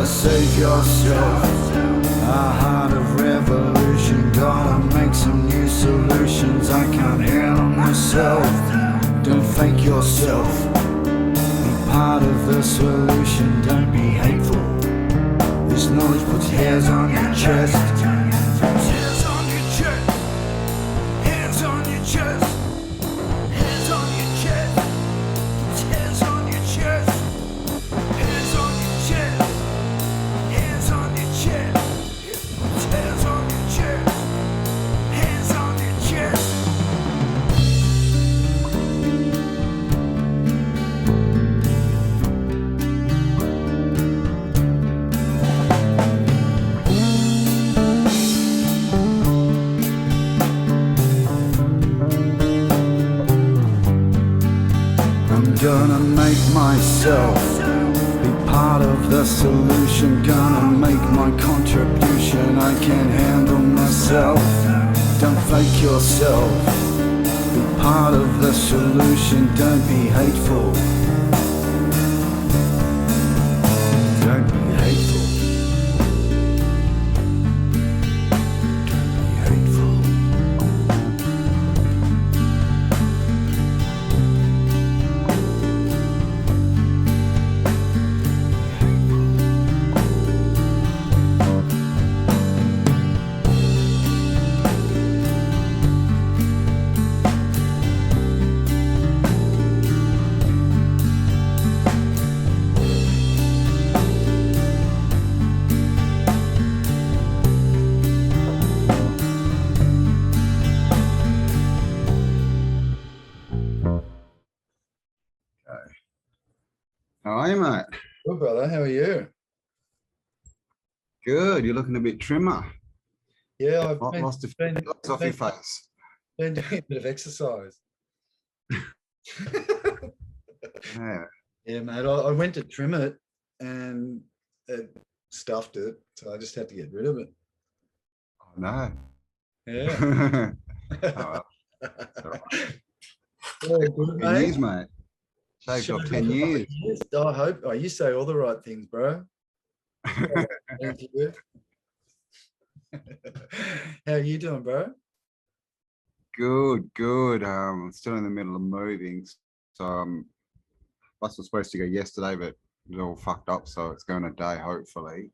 save yourself. A heart of revolution, gotta make some new solutions. I can't handle myself. Don't fake yourself. Be part of the solution, don't be hateful. This knowledge puts hairs on your chest. Hairs on your chest. Hands on your chest. Hands on your chest. Hands on your chest. Hands on your chest. Hands on your chest. Hands on your chest. Hands on your chest. Gonna make myself be part of the solution. Gonna make my contribution. I can't handle myself. Don't fake yourself. Be part of the solution. Don't be hateful. Don't be hateful. Don't be hateful. How are you, mate? Good, brother. How are you? Good. You're looking a bit trimmer. Yeah, I've Lost a few kilos off your face. been doing a bit of exercise. Yeah. Yeah, mate. I went to trim it and it stuffed it, so I just had to get rid of it. Oh, no. Yeah. Oh, well. All right. Yeah, good, 10 years, mate. Shaved off 10 years. I hope. Oh, you say all the right things, bro. Thank you. How are you doing, bro? Good, good. I'm still in the middle of moving. So bus was supposed to go yesterday, but it was all fucked up. So it's going today, hopefully.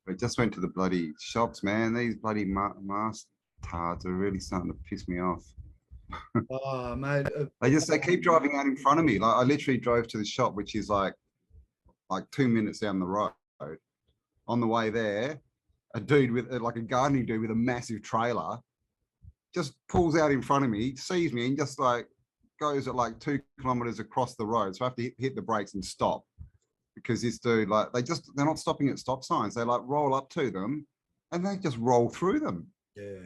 But just went to the bloody shops, man. These bloody mask tards are really starting to piss me off. Oh, mate. They keep driving out in front of me. Like I literally drove to the shop, which is like 2 minutes down the road. On the way there, a dude with like a gardening dude with a massive trailer just pulls out in front of me, sees me, and just like goes at like 2 kilometers across the road. So I have to hit the brakes and stop because this dude, like, they're not stopping at stop signs. They like roll up to them and they just roll through them. Yeah.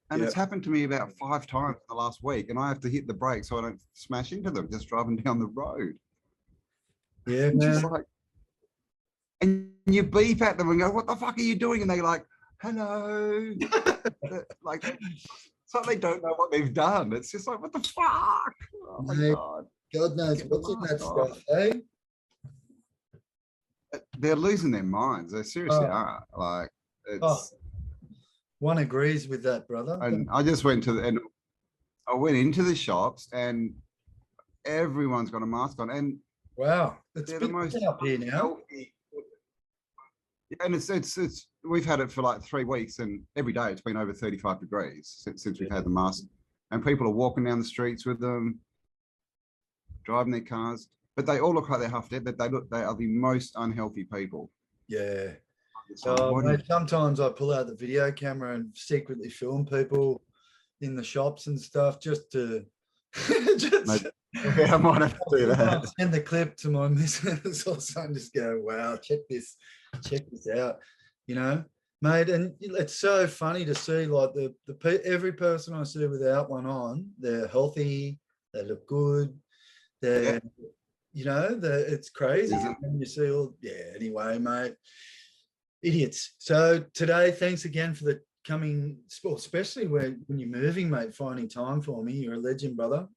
And it's happened to me about 5 times in the last week, and I have to hit the brakes so I don't smash into them just driving down the road. Yeah, And man. just like, and you beep at them and go, "What the fuck are you doing?" And they're like, "Hello." Like, it's like they don't know what they've done. It's just like, what the fuck? Oh my God. God knows what's in that stuff, eh? They're losing their minds. They seriously are. Like, it's. One agrees with that, brother. And I just went and I went into the shops and everyone's got a mask on, and wow, it's they're been the most up here now. healthy. Yeah, and it's we've had it for like 3 weeks, and every day it's been over 35 degrees since we've had the mask, and people are walking down the streets with them, driving their cars, but they all look like they're half dead. That they are the most unhealthy people. Yeah. Mate, sometimes I pull out the video camera and secretly film people in the shops and stuff just to I might have to do that. Send the clip to my missus or something, just go, wow, check this out, you know, mate. And it's so funny to see, like, every person I see without one on, they're healthy, they look good, they're you know, it's crazy. And you see all, anyway, mate. Idiots. So today, thanks again for the coming, especially when you're moving, mate, finding time for me. You're a legend, brother.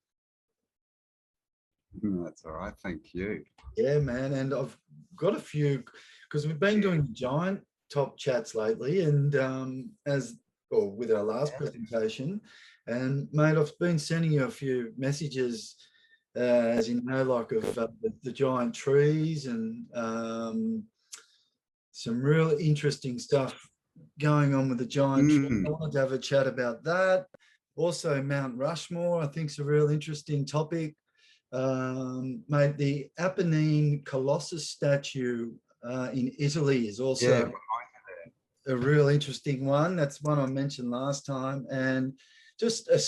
That's all right. Thank you. Yeah, man. And I've got a few, because we've been doing giant top chats lately, and with our last presentation, and mate, I've been sending you a few messages, as you know, like of the giant trees and some real interesting stuff going on with the giant tree. I wanted to have a chat about that. Also, Mount Rushmore, I think, is a real interesting topic. Mate, the Apennine Colossus Statue in Italy is also a real interesting one. That's one I mentioned last time. And just a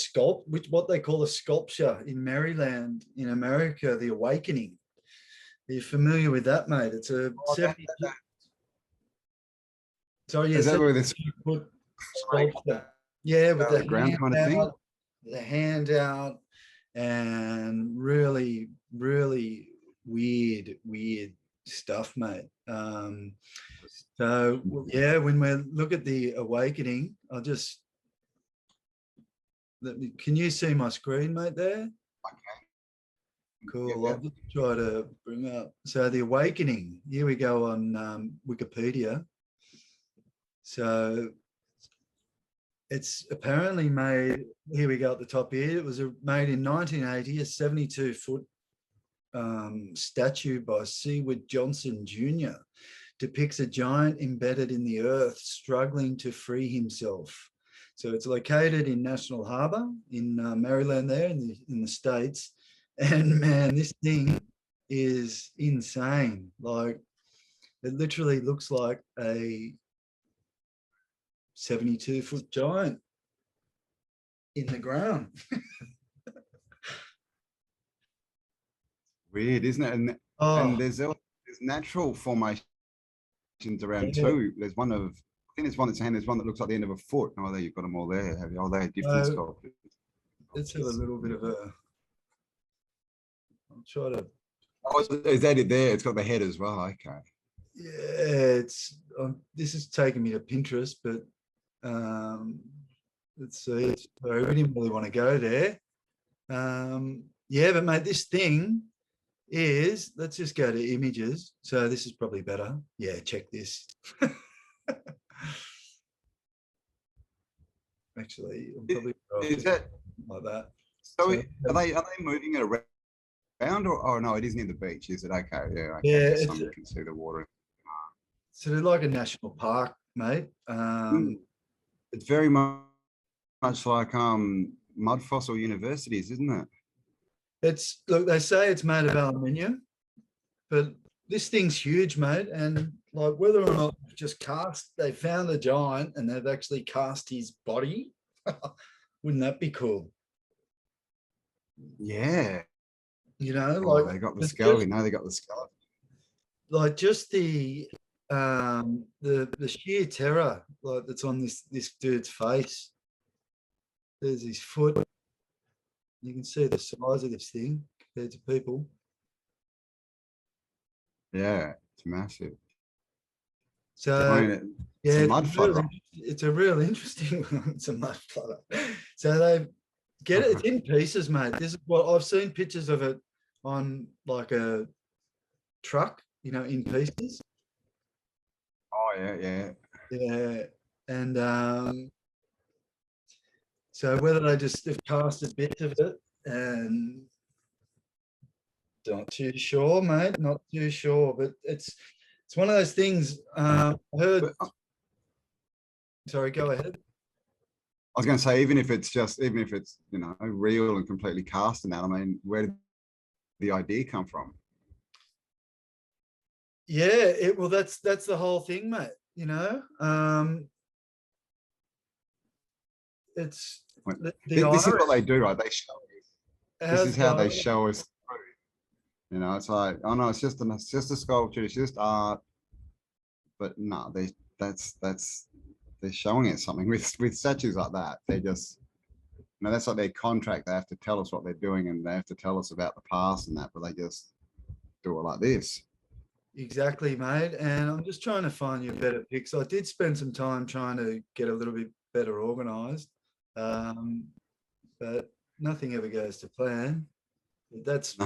what they call a sculpture in Maryland in America, the Awakening. Are you familiar with that, mate? It's a 72. Sorry, yeah, is that where this sculpture? Yeah, with the ground kind of thing. The hand out, and really, really weird stuff, mate. So yeah, when we look at the Awakening, can you see my screen, mate, there? Cool. I'll just try to bring up. So the Awakening, here we go on Wikipedia. So it's apparently made, here we go at the top here, it was made in 1980, a 72-foot statue by Seward Johnson Jr. depicts a giant embedded in the earth struggling to free himself. So it's located in National Harbor in Maryland there in the States. And man, this thing is insane. Like, it literally looks like a 72-foot giant in the ground. Weird, isn't it? And there's natural formations around too. There's one of, I think there's one that's hand. There's one that looks like the end of a foot. Oh, there you've got them all there. Have you? Oh, they're different sculptures. Let's have a little bit of a. I'll try to. Oh, is that it there? It's got the head as well. Okay. Yeah, it's. This is taking me to Pinterest, but let's see. Sorry, we didn't really want to go there. Yeah, but mate, this thing is. Let's just go to images. So this is probably better. Yeah, check this. Actually, I'm probably is that like that. So are they moving it around, or no? It isn't in the beach, is it? Okay, yeah. Okay. Yeah, You can see the water. So they're like a national park, mate. It's very much like mud fossil universities, isn't it? It's, look, they say it's made of aluminium, but this thing's huge, mate. And like, whether or not just they found the giant and they've actually cast his body. Wouldn't that be cool? Yeah. You know, like they got the skull. You know, they got the skull. Like just the sheer terror like that's on this dude's face. There's his foot. You can see the size of this thing compared to people. Yeah, it's massive. So it's a mud flutter. It's a real interesting one. It's a mud flutter. So they get it. It's in pieces, mate. This is what I've seen pictures of it on like a truck, you know, in pieces. Oh yeah. And so whether they just have casted bits of it, and not too sure, mate. Not too sure, but it's one of those things. I heard. Sorry, go ahead. I was going to say, even if it's you know, real and completely cast and that, I mean, where did the idea come from? Yeah, well, that's the whole thing, mate. You know, it's this is what they do, right? They show us. This is how they show us. You know, it's like, oh no, it's just a sculpture, it's just art. But no, they're showing us something with statues like that. They just, you know, that's like their contract. They have to tell us what they're doing, and they have to tell us about the past and that, but they just do it like this. Exactly, mate. And I'm just trying to find you better pics. I did spend some time trying to get a little bit better organized, but nothing ever goes to plan. That's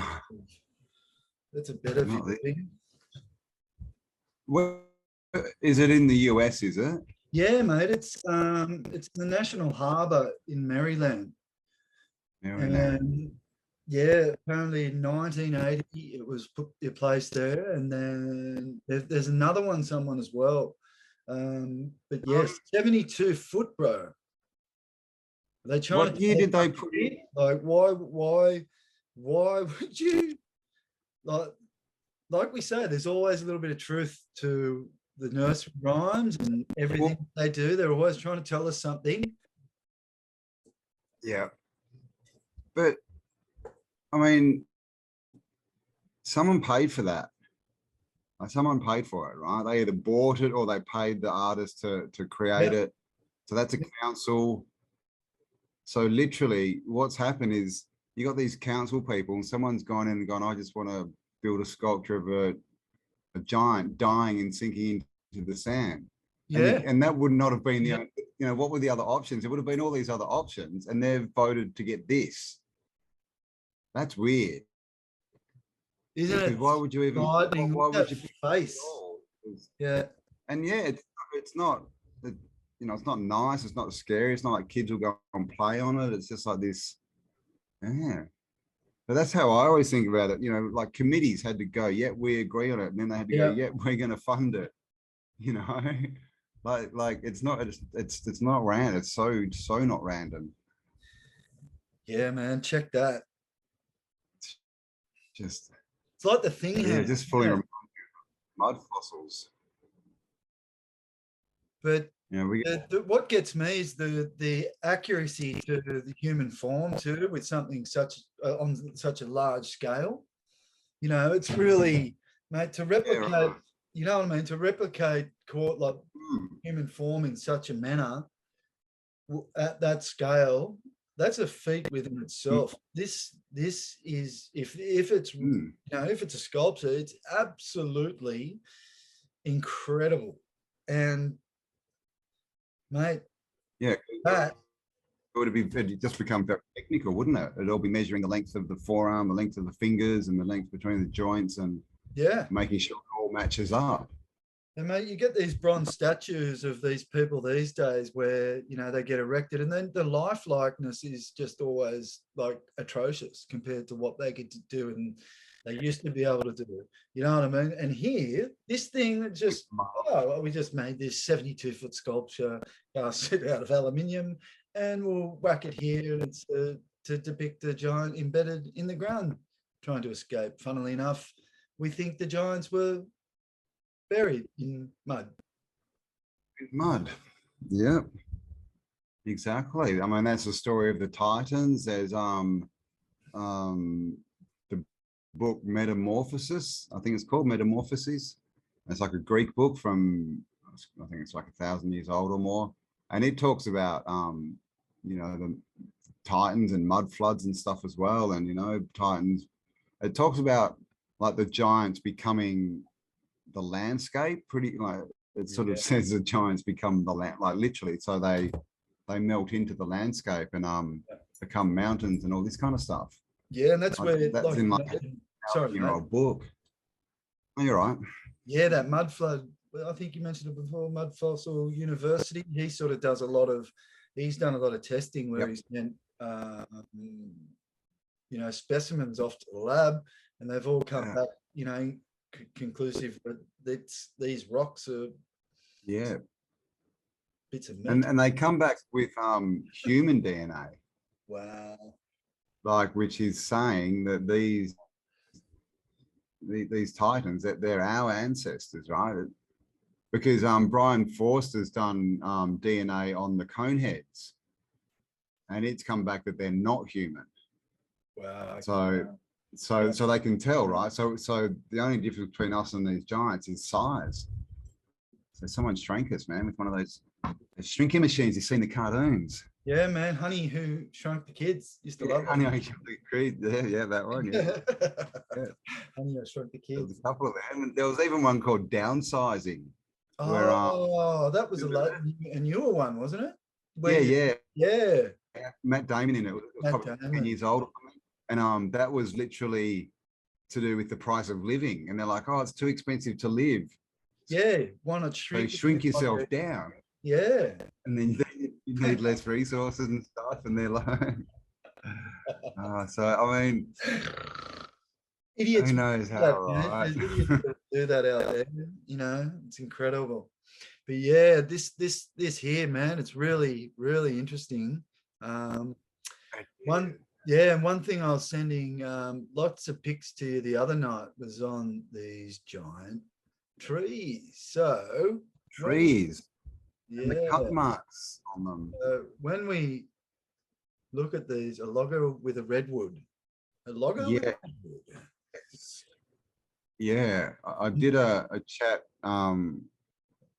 That's a better Not thing. Where is it in the US? Is it? Yeah, mate. It's the National Harbour in Maryland. Maryland. And yeah, apparently in 1980 it was placed there, and then there's another one, someone as well. But yes, 72 foot, bro. Are they trying What to year did they put it? like why would you like we say, there's always a little bit of truth to the nursery rhymes and everything they do. They're always trying to tell us something. Yeah. But I mean, someone paid for that. Like, someone paid for it, right? They either bought it or they paid the artist to create it. So that's a council. So literally what's happened is you got these council people and someone's gone in and gone, I just want to build a sculpture of a giant dying and sinking into the sand. Yeah. And that would not have been the only, you know, what were the other options? It would have been all these other options, and they've voted to get this. That's weird. Isn't it? Why would you even? Why would you face? Yeah. And yeah, it's not. You know, it's not nice. It's not scary. It's not like kids will go and play on it. It's just like this. Yeah. But that's how I always think about it. You know, like committees had to go, yeah, we agree on it, and then they had to go, yeah, we're going to fund it. You know, like it's not random. It's so not random. Yeah, man, check that. It's like the thing. Yeah, just fully mud fossils. But yeah, what gets me is the accuracy to the human form too, with something such on such a large scale. You know, it's really, mate, to replicate. Yeah, right. You know what I mean? To replicate like human form in such a manner at that scale, that's a feat within itself. This is if it's you know, if it's a sculpture, it's absolutely incredible. And mate, yeah, that it'd just become very technical, wouldn't it? It'd all be measuring the length of the forearm, the length of the fingers, and the length between the joints, and making sure it all matches up. And mate, you get these bronze statues of these people these days where, you know, they get erected and then the likeness is just always like atrocious compared to what they get to do and they used to be able to do. You know what I mean? And here, this thing that just, we just made this 72 foot sculpture out of aluminium and we'll whack it here and it's to depict a giant embedded in the ground trying to escape. Funnily enough, we think the giants were buried in mud. Yeah, exactly. I mean, that's the story of the Titans. There's the book Metamorphosis, I think it's called Metamorphoses. It's like a Greek book from, I think it's like 1,000 years old or more, and it talks about you know, the Titans and mud floods and stuff as well. And you know, Titans, it talks about like the giants becoming the landscape, pretty like it sort of says the giants become the land, like literally, so they melt into the landscape and become mountains and all this kind of stuff. Yeah, and that's where that's like, in like a year-old book. Oh, you're right. Yeah, that mud flood, I think you mentioned it before, Mud Fossil University, he sort of does he's done a lot of testing where he's sent you know, specimens off to the lab and they've all come back, you know, conclusive that these rocks are bits of meat. And they come back with human DNA. Wow. Like, which is saying that these Titans, that they're our ancestors, right? Because Brian Forster's done DNA on the coneheads and it's come back that they're not human. Wow. So they can tell, right? So the only difference between us and these giants is size. So someone shrank us, man, with one of those shrinking machines you've seen the cartoons. Yeah, man. Honey Who Shrunk the Kids used to love Honey Who Shrunk the Kids. Yeah, that one. Yeah. Honey Who Shrunk the Kids. There was a couple of them. There was even one called Downsizing. Oh, that was a newer one, wasn't it? Yeah. Matt Damon in it. It was probably 10 years old. And that was literally to do with the price of living, and they're like, oh, it's too expensive to live. Yeah, why not So shrink? shrink yourself down, Yeah. and then you need less resources and stuff. And they're like, so I mean, Idiots who do knows that, how, man. right? There's idiots that do that out there. You know, it's incredible. But yeah, this here, man, it's really, really interesting. One thing I was sending lots of pics to you the other night was on these giant trees. So Trees and the yeah, cut marks on them. when we look at these, a logger with a redwood, Yeah. Yeah, I did a chat on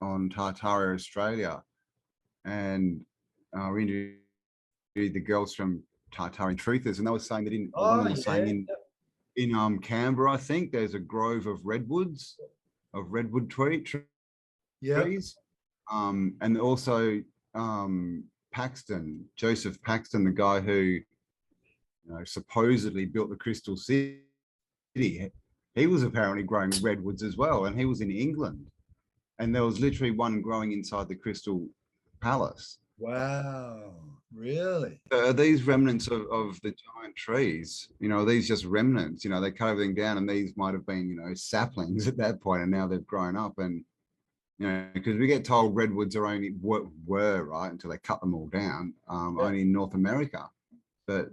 Tartaria Australia, and we interviewed the girls from Tartaria Truthers, and they were saying that one of them was saying in Canberra, I think there's a grove of redwood trees, and also Joseph Paxton, the guy who supposedly built the Crystal City. He was apparently growing redwoods as well, and he was in England, and there was literally one growing inside the Crystal Palace. Wow, really? Are these remnants of the giant trees? Are these just remnants? They cut everything down, and these might have been, saplings at that point, and now they've grown up. And because we get told redwoods are only were right until they cut them all down, only in North America. But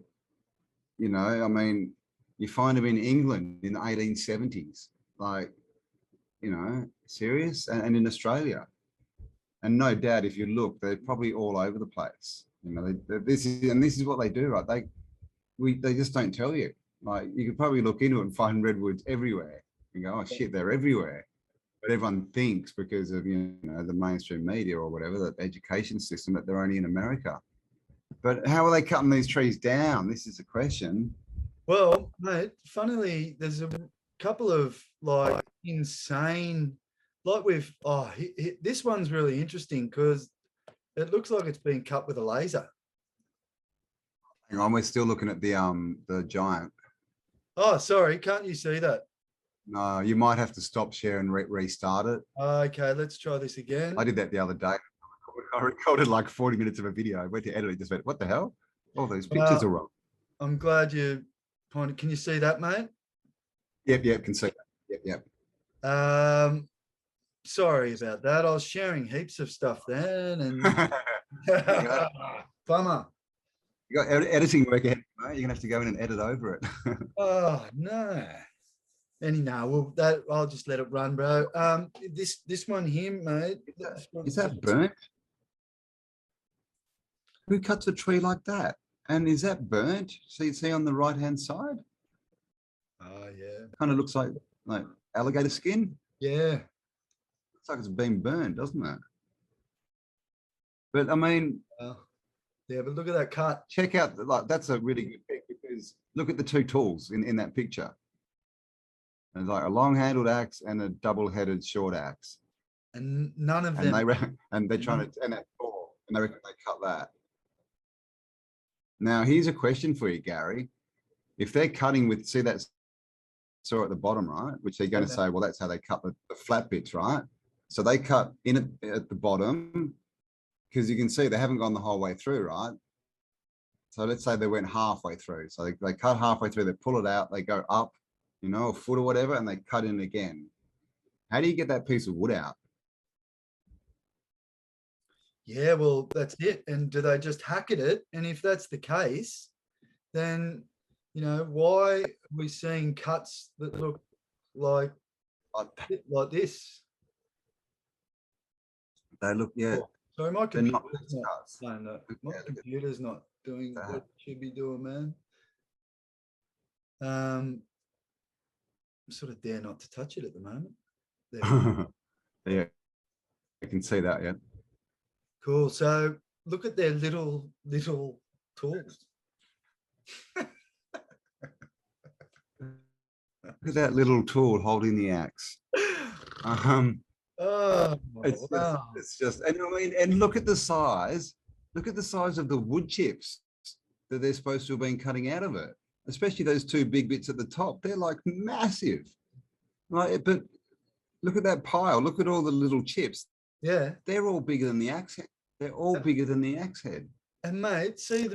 I mean, you find them in England in the 1870s, like, serious, and in Australia. And no doubt, if you look, they're probably all over the place. This is what they do, right? They just don't tell you. Like, you could probably look into it and find redwoods everywhere. You go, oh shit, they're everywhere. But everyone thinks because of the mainstream media or whatever, the education system, that they're only in America. But how are they cutting these trees down? This is the question. Well, mate, funnily, there's a couple of like insane, like this one's really interesting because it looks like it's been cut with a laser. Hang on, we're still looking at the giant. Oh, sorry, can't you see that? No, you might have to stop share and restart it. Okay, let's try this again. I did that the other day. I recorded like 40 minutes of a video. I went to edit it, just went, what the hell? All those pictures are wrong. I'm glad you pointed. Can you see that, mate? Yep, can see that. Yep. Sorry about that. I was sharing heaps of stuff then, and bummer. You got editing work ahead, mate. You're gonna have to go in and edit over it. Oh no. Well, I'll just let it run, bro. This one here, mate. Is that burnt? Who cuts a tree like that? And is that burnt? See on the right hand side? Oh yeah. Kind of looks like alligator skin. Yeah. Looks like it's been burned, doesn't it? But I mean, yeah, but look at that cut. Check out that's a really good pic, because look at the two tools in that picture. There's like a long-handled axe and a double-headed short axe, and none of them. And they're trying to and that Thor, and they reckon they cut that. Now here's a question for you, Gary. If they're cutting with, see that saw at the bottom, right? Which they're going to say, well, that's how they cut the flat bits, right? So they cut in at the bottom, because you can see they haven't gone the whole way through, right? So let's say they went halfway through. So they cut halfway through, they pull it out, they go up, a foot or whatever, and they cut in again. How do you get that piece of wood out? Yeah, well, that's it. And do they just hack at it? And if that's the case, then, why are we seeing cuts that look like this? They look, yeah. Oh, sorry, my computer's not doing what it should be doing, man. I sort of dare not to touch it at the moment. Yeah, I can see that. Yeah. Cool. So look at their little tools. Look at that little tool holding the axe. It's just, and I mean, and look at the size. Look at the size of the wood chips that they're supposed to have been cutting out of it. especially those two big bits at the top. They're like massive. Right, but look at that pile. Look at all the little chips. Yeah. They're all bigger than the axe head. They're all bigger than the axe head. And mate, see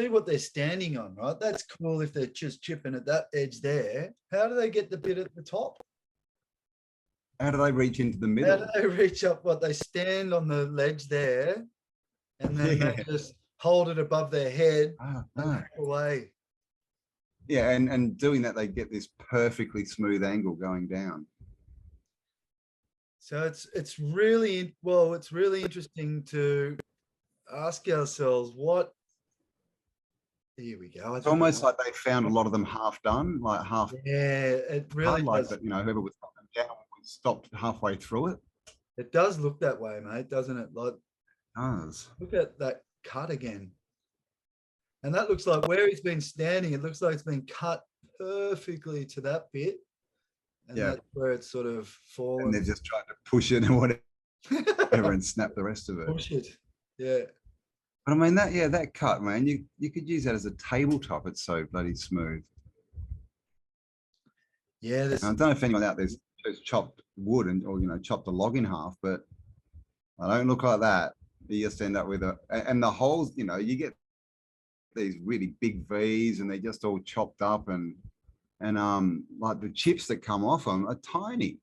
what they're standing on, right? That's cool if they're just chipping at that edge there. How do they get the bit at the top? How do they reach into the middle? How do they reach up? What, they stand on the ledge there, and then Yeah. they just hold it above their head Oh, and no. hack away. Yeah, and doing that, they get this perfectly smooth angle going down. So it's really, well, it's really interesting to ask ourselves what. Here we go. It's almost like they found a lot of them half done, like half. Yeah, it really like does. that. You know, whoever was knocking them down stopped halfway through it. It does look that way, mate, doesn't it? Like, Does. look at that cut again. And that looks like where he's been standing, it looks like it's been cut perfectly to that bit. And Yeah. that's where it's sort of fallen. And they're just trying to push it and whatever and snap the rest of it. Push it. Yeah. But I mean that cut, man, you could use that as a tabletop. It's so bloody smooth. Yeah. I don't know if anyone out there's chopped wood or chopped a log in half, but I don't look like that. You just end up with and the holes, you get these really big V's and they're just all chopped up and like the chips that come off them are tiny.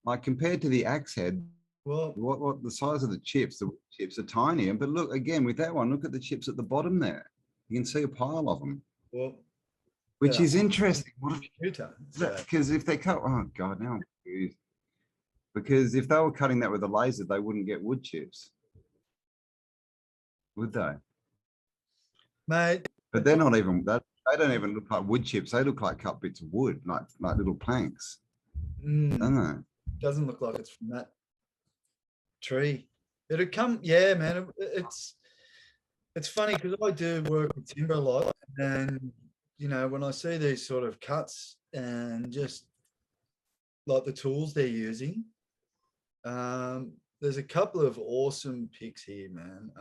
Like compared to the axe head, Well, what the size of the chips are tiny. But look again with that one, look at the chips at the bottom there. You can see a pile of them. well, Which yeah. is interesting. Computer. So, Because if they cut, oh God, now I'm confused. Because if they were cutting that with a laser, they wouldn't get wood chips, would they? mate, But they're not even that. They don't even look like wood chips. They look like cut bits of wood, like little planks, don't they? doesn't look like it's from that tree. It'd come, yeah, man. It's funny because I do work with timber a lot, and when I see these sort of cuts and just like the tools they're using, there's a couple of awesome picks here, man.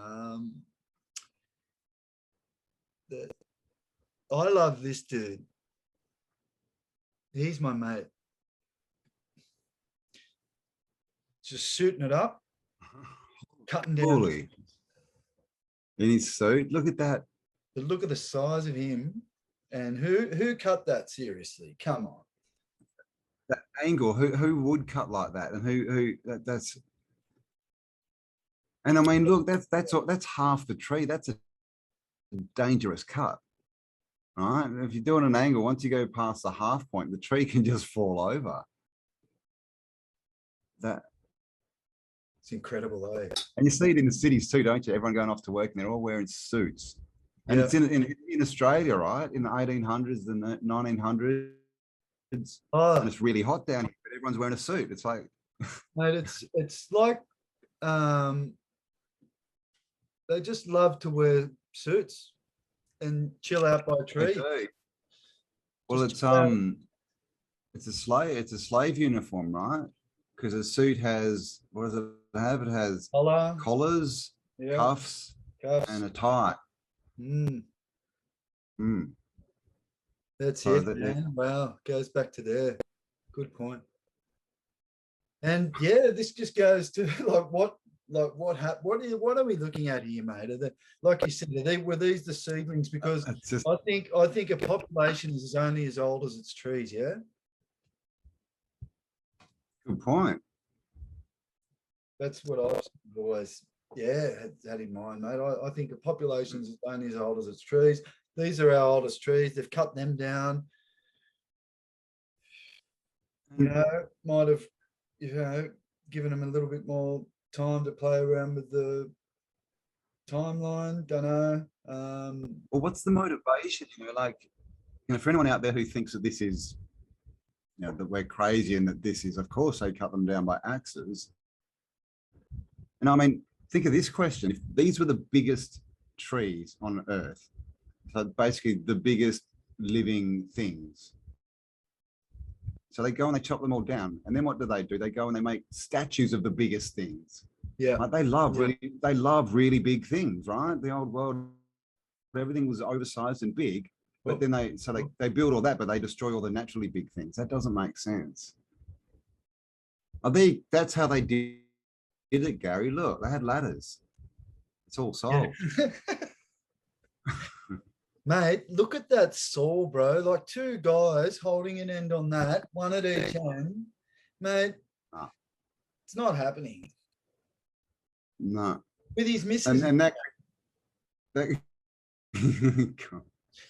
I love this dude. He's my mate. Just suiting it up, cutting down. Pauly in his suit. Look at that. But look at the size of him. And who cut that? Seriously, come on. That angle. Who would cut like that? And that's. And I mean, look, that's half the tree. That's a dangerous cut. Right? And if you're doing an angle, once you go past the half point, the tree can just fall over. It's incredible, eh? And you see it in the cities too, don't you? Everyone going off to work and they're all wearing suits. And Yeah. it's in Australia, right? In the 1800s, the 1900s. Oh, And it's really hot down here, but everyone's wearing a suit. It's like, mate, it's like they just love to wear suits and chill out by a tree. well, Just chill out. it's a slave uniform, right? Because a suit has, what does it have? It has Collar, collars, yeah, cuffs, cuffs. and a tie. Mm, that's So it, that- man. Wow, goes back to there. Good point. And yeah, this just goes to what are we looking at here, mate? Are they, like you said, were these the seedlings? Because It's just I think a population is only as old as its trees. Yeah, a good point. that's what I've always had in mind, mate. I think a population is only as old as its trees. These are our oldest trees. They've cut them down. Might have given them a little bit more time to play around with the timeline. Don't know. Well, what's the motivation? For anyone out there who thinks that this is, that we're crazy and that this is, of course, they cut them down by axes. And I mean, think of this question: if these were the biggest trees on Earth, so basically the biggest living things. So they go and they chop them all down, and then what do? They go and they make statues of the biggest things. Yeah, Like they love really big things, right? The old world, everything was oversized and big, But then they build all that, but they destroy all the naturally big things. That doesn't make sense. That's how they did it, Gary. Look, they had ladders. It's all solved. Yeah. Mate, look at that saw, bro. Like 2 guys holding an end on that, one at each end. Mate, it's not happening. No. With his missus. And that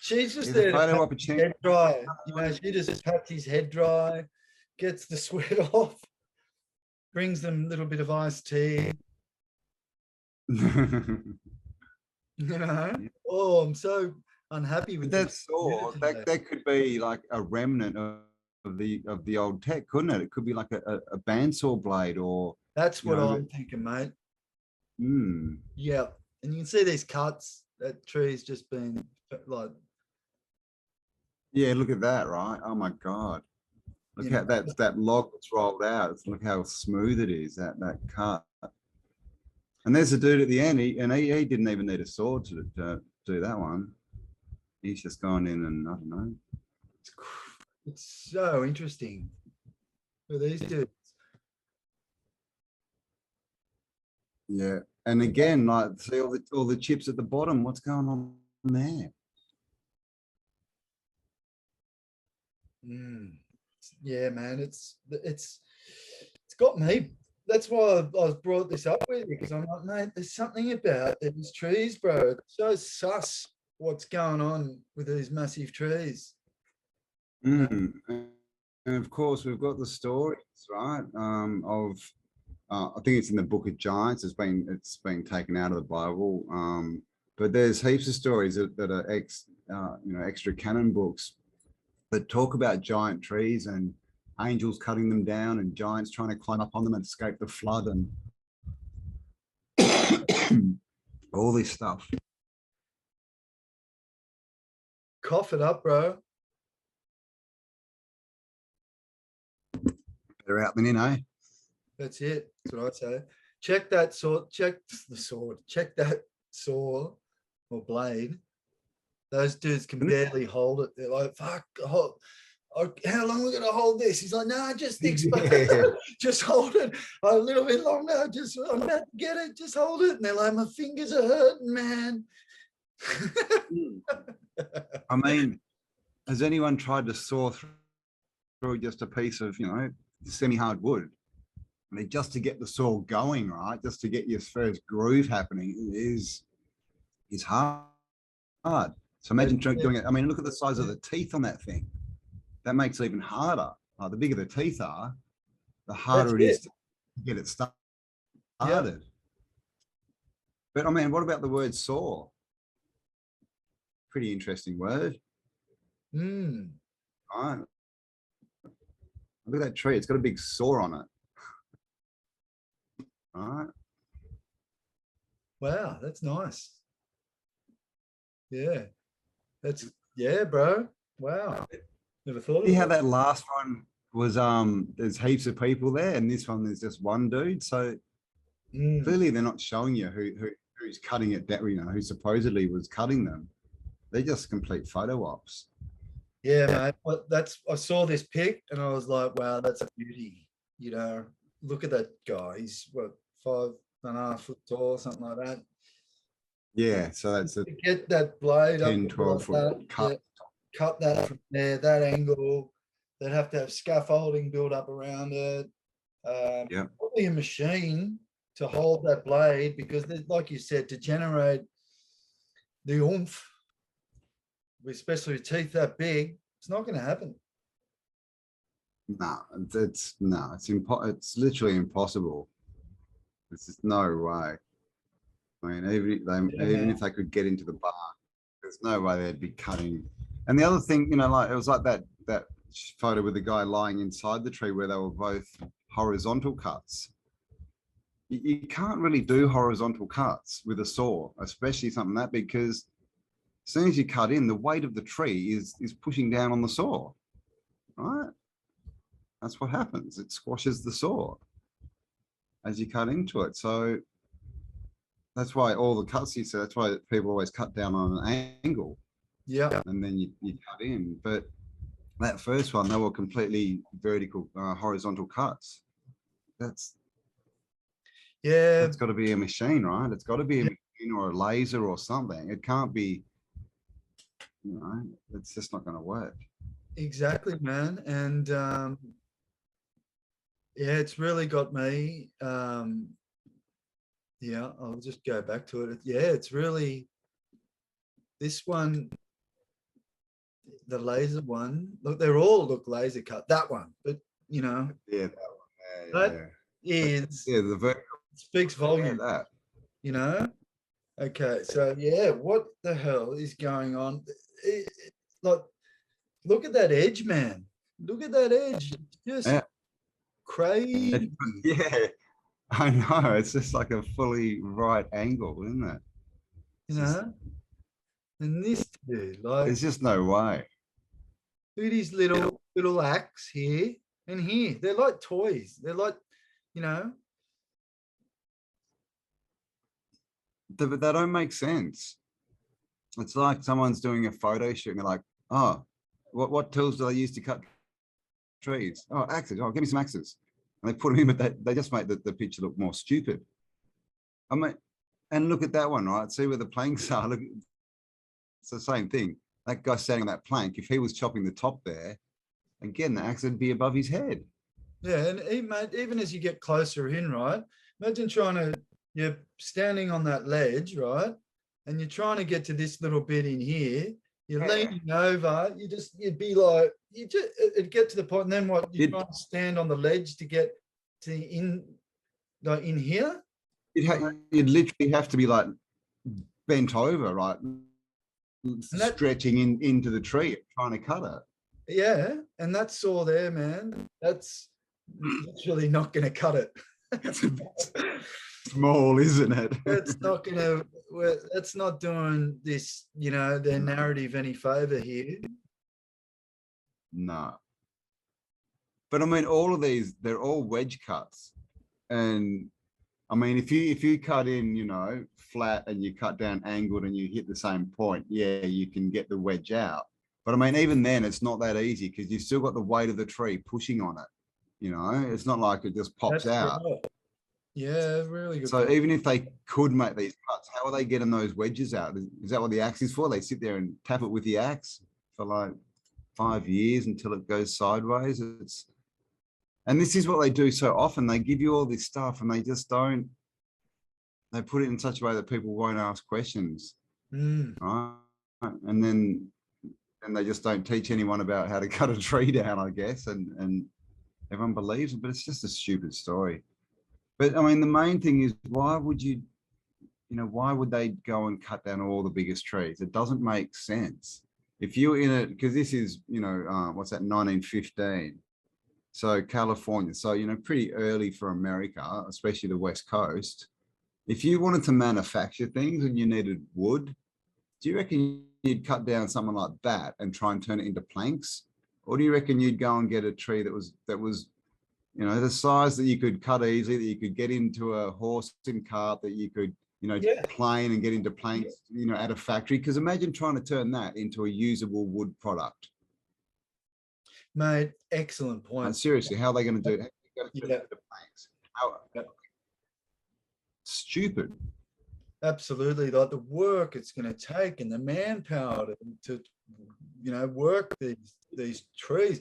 she's just There's there a photo to pat opportunity. his head dry. You know, she just pats his head dry, gets the sweat off, brings them a little bit of iced tea. You know? Oh, I'm so unhappy with that this saw. today. That could be like a remnant of the old tech, couldn't it? It could be like a bandsaw blade or. That's what you know, I'm thinking, mate. Hmm. Yeah. And you can see these cuts. That tree's just been like. Yeah, look at that, right? Oh my God. Look You how know. that log that's rolled out. Look how smooth it is, that cut. And there's a dude at the end, he didn't even need a sword to do that one. He's just gone in and I don't know. It's so interesting for these dudes. Yeah. And again, like see all the chips at the bottom, what's going on there? Yeah, man, it's got me. That's why I was brought this up with you, because I'm like, mate, there's something about these trees, bro. It's so sus what's going on with these massive trees. And of course, we've got the stories, right? Of I think it's in the Book of Giants. It's been taken out of the Bible, but there's heaps of stories that are extra canon books that talk about giant trees and angels cutting them down and giants trying to climb up on them and escape the flood and all this stuff. Cough it up, bro. Better out than in, eh? That's it. That's what I'd say. Check that sword. Check the sword. Check that saw or blade. Those dudes can barely hold it. They're like, fuck, how long are we going to hold this? He's like, nah, just just hold it a little bit longer. I'm about to get it. Just hold it. And they're like, my fingers are hurting, man. I mean, has anyone tried to saw through just a piece of, semi-hard wood? I mean, just to get the saw going, right? Just to get your first groove happening is hard. So imagine doing it. I mean, look at the size of the teeth on that thing. That makes it even harder. The bigger the teeth are, the harder it is to get it started. Yep. But I mean, what about the word saw? Pretty interesting word. Right. Look at that tree. It's got a big saw on it. All right. Wow, that's nice. Yeah. Yeah, bro. Wow. Never thought of it. See how that last one was there's heaps of people there, and this one there's just one dude. So clearly they're not showing you who's cutting it down, who supposedly was cutting them. They're just complete photo ops. Yeah, mate. Well, I saw this pic and I was like, wow, that's a beauty. Look at that guy. He's what, 5.5 foot tall, something like that. Yeah, so that's a get that blade 10, up 12 foot cut. Yeah, cut that from there, that angle. They'd have to have scaffolding built up around it. Probably a machine to hold that blade, because like you said, to generate the oomph, especially with teeth that big, it's not going to happen. No, it's literally impossible. There's just no way. I mean, even if they could get into the bark, there's no way they'd be cutting. And the other thing, it was like that photo with the guy lying inside the tree where they were both horizontal cuts. You can't really do horizontal cuts with a saw, especially something that big, because as soon as you cut in, the weight of the tree is pushing down on the saw, right? That's what happens. It squashes the saw as you cut into it. So that's why all the cuts you see, that's why people always cut down on an angle, Yeah. and then you cut in. But that first one, they were completely vertical, horizontal cuts. That's Yeah. got to be a machine, right? It's got to be a Yeah. machine or a laser or something. It can't be, it's just not going to work. Exactly, man. And yeah, it's really got me. Yeah, I'll just go back to it. Yeah, it's really this one, the laser one. Look, they're all look laser cut. That one, but Yeah, that one. that Yeah. is The vertical. speaks volume. That. You know. Okay, so yeah, what the hell is going on? Like, look at that edge, man. Look at that edge. Just Yeah. crazy. Yeah, I know. It's just like a fully right angle, isn't it? You know. And this dude, like, There's just no way. look at his little axe here and here. They're like toys. They're like, you know. They don't make sense. It's like someone's doing a photo shoot and they're like, oh, what tools do they use to cut trees? Oh, axes. Oh, give me some axes. And they put them in, but they just make the picture look more stupid. I mean, and look at that one, right? See where the planks are. Look, it's the same thing. That guy standing on that plank, if he was chopping the top there, again, the axe would be above his head. Yeah, and even as you get closer in, right? Imagine you're standing on that ledge, right? And you're trying to get to this little bit in here. You're leaning over. You'd be like, it'd get to the point, and then what? You try to stand on the ledge to get to in here. You'd literally have to be like bent over, right? Stretching into the tree, trying to cut it. Yeah, and that saw there, man. That's literally not going to cut it. It's a bit small, isn't it? That's not going to. That's not doing this, their narrative any favor here. No. But I mean, all of these, they're all wedge cuts, and I mean, if you cut in, flat and you cut down angled and you hit the same point, yeah, you can get the wedge out. But I mean, even then, it's not that easy because you've still got the weight of the tree pushing on it. It's not like it just pops out. Right. Yeah, really good. So even if they could make these cuts, how are they getting those wedges out? Is that what the axe is for? They sit there and tap it with the axe for like 5 years until it goes sideways. And this is what they do so often. They give you all this stuff and they just don't. They put it in such a way that people won't ask questions, right? And then they just don't teach anyone about how to cut a tree down, I guess, and everyone believes it, but it's just a stupid story. But I mean, the main thing is, why would why would they go and cut down all the biggest trees? It doesn't make sense. If you're in it, because this is, what's that, 1915. So California, so, pretty early for America, especially the West Coast. If you wanted to manufacture things and you needed wood, do you reckon you'd cut down something like that and try and turn it into planks? Or do you reckon you'd go and get a tree that was the size that you could cut easily, that you could get into a horse and cart, that you could, plane and get into planks, at a factory? Because imagine trying to turn that into a usable wood product. Mate, excellent point. And seriously, how are they going to do it? Stupid. Absolutely, like the work it's going to take and the manpower to work these trees.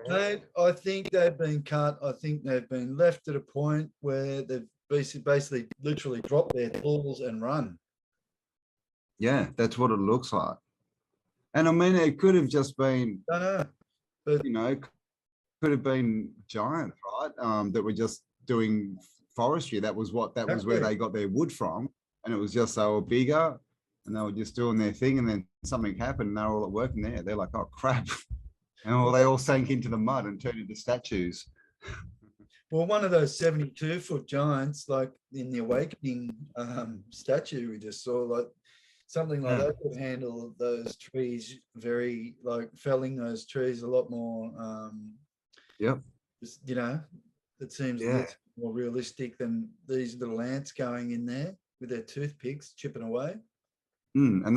Mate, I think they've been cut. I think they've been left at a point where they've basically literally dropped their tools and run. Yeah, that's what it looks like. And I mean, it could have just been, I know, but could have been giants, right? That were just doing forestry. That was where they got their wood from. And it was just, they were bigger and they were just doing their thing. And then something happened and they were all at work in there. They're like, oh crap. And they all sank into the mud and turned into statues. Well, one of those 72-foot giants, like in the Awakening statue we just saw, like something like that could handle those trees very, like felling those trees a lot more. It seems more realistic than these little ants going in there with their toothpicks chipping away. And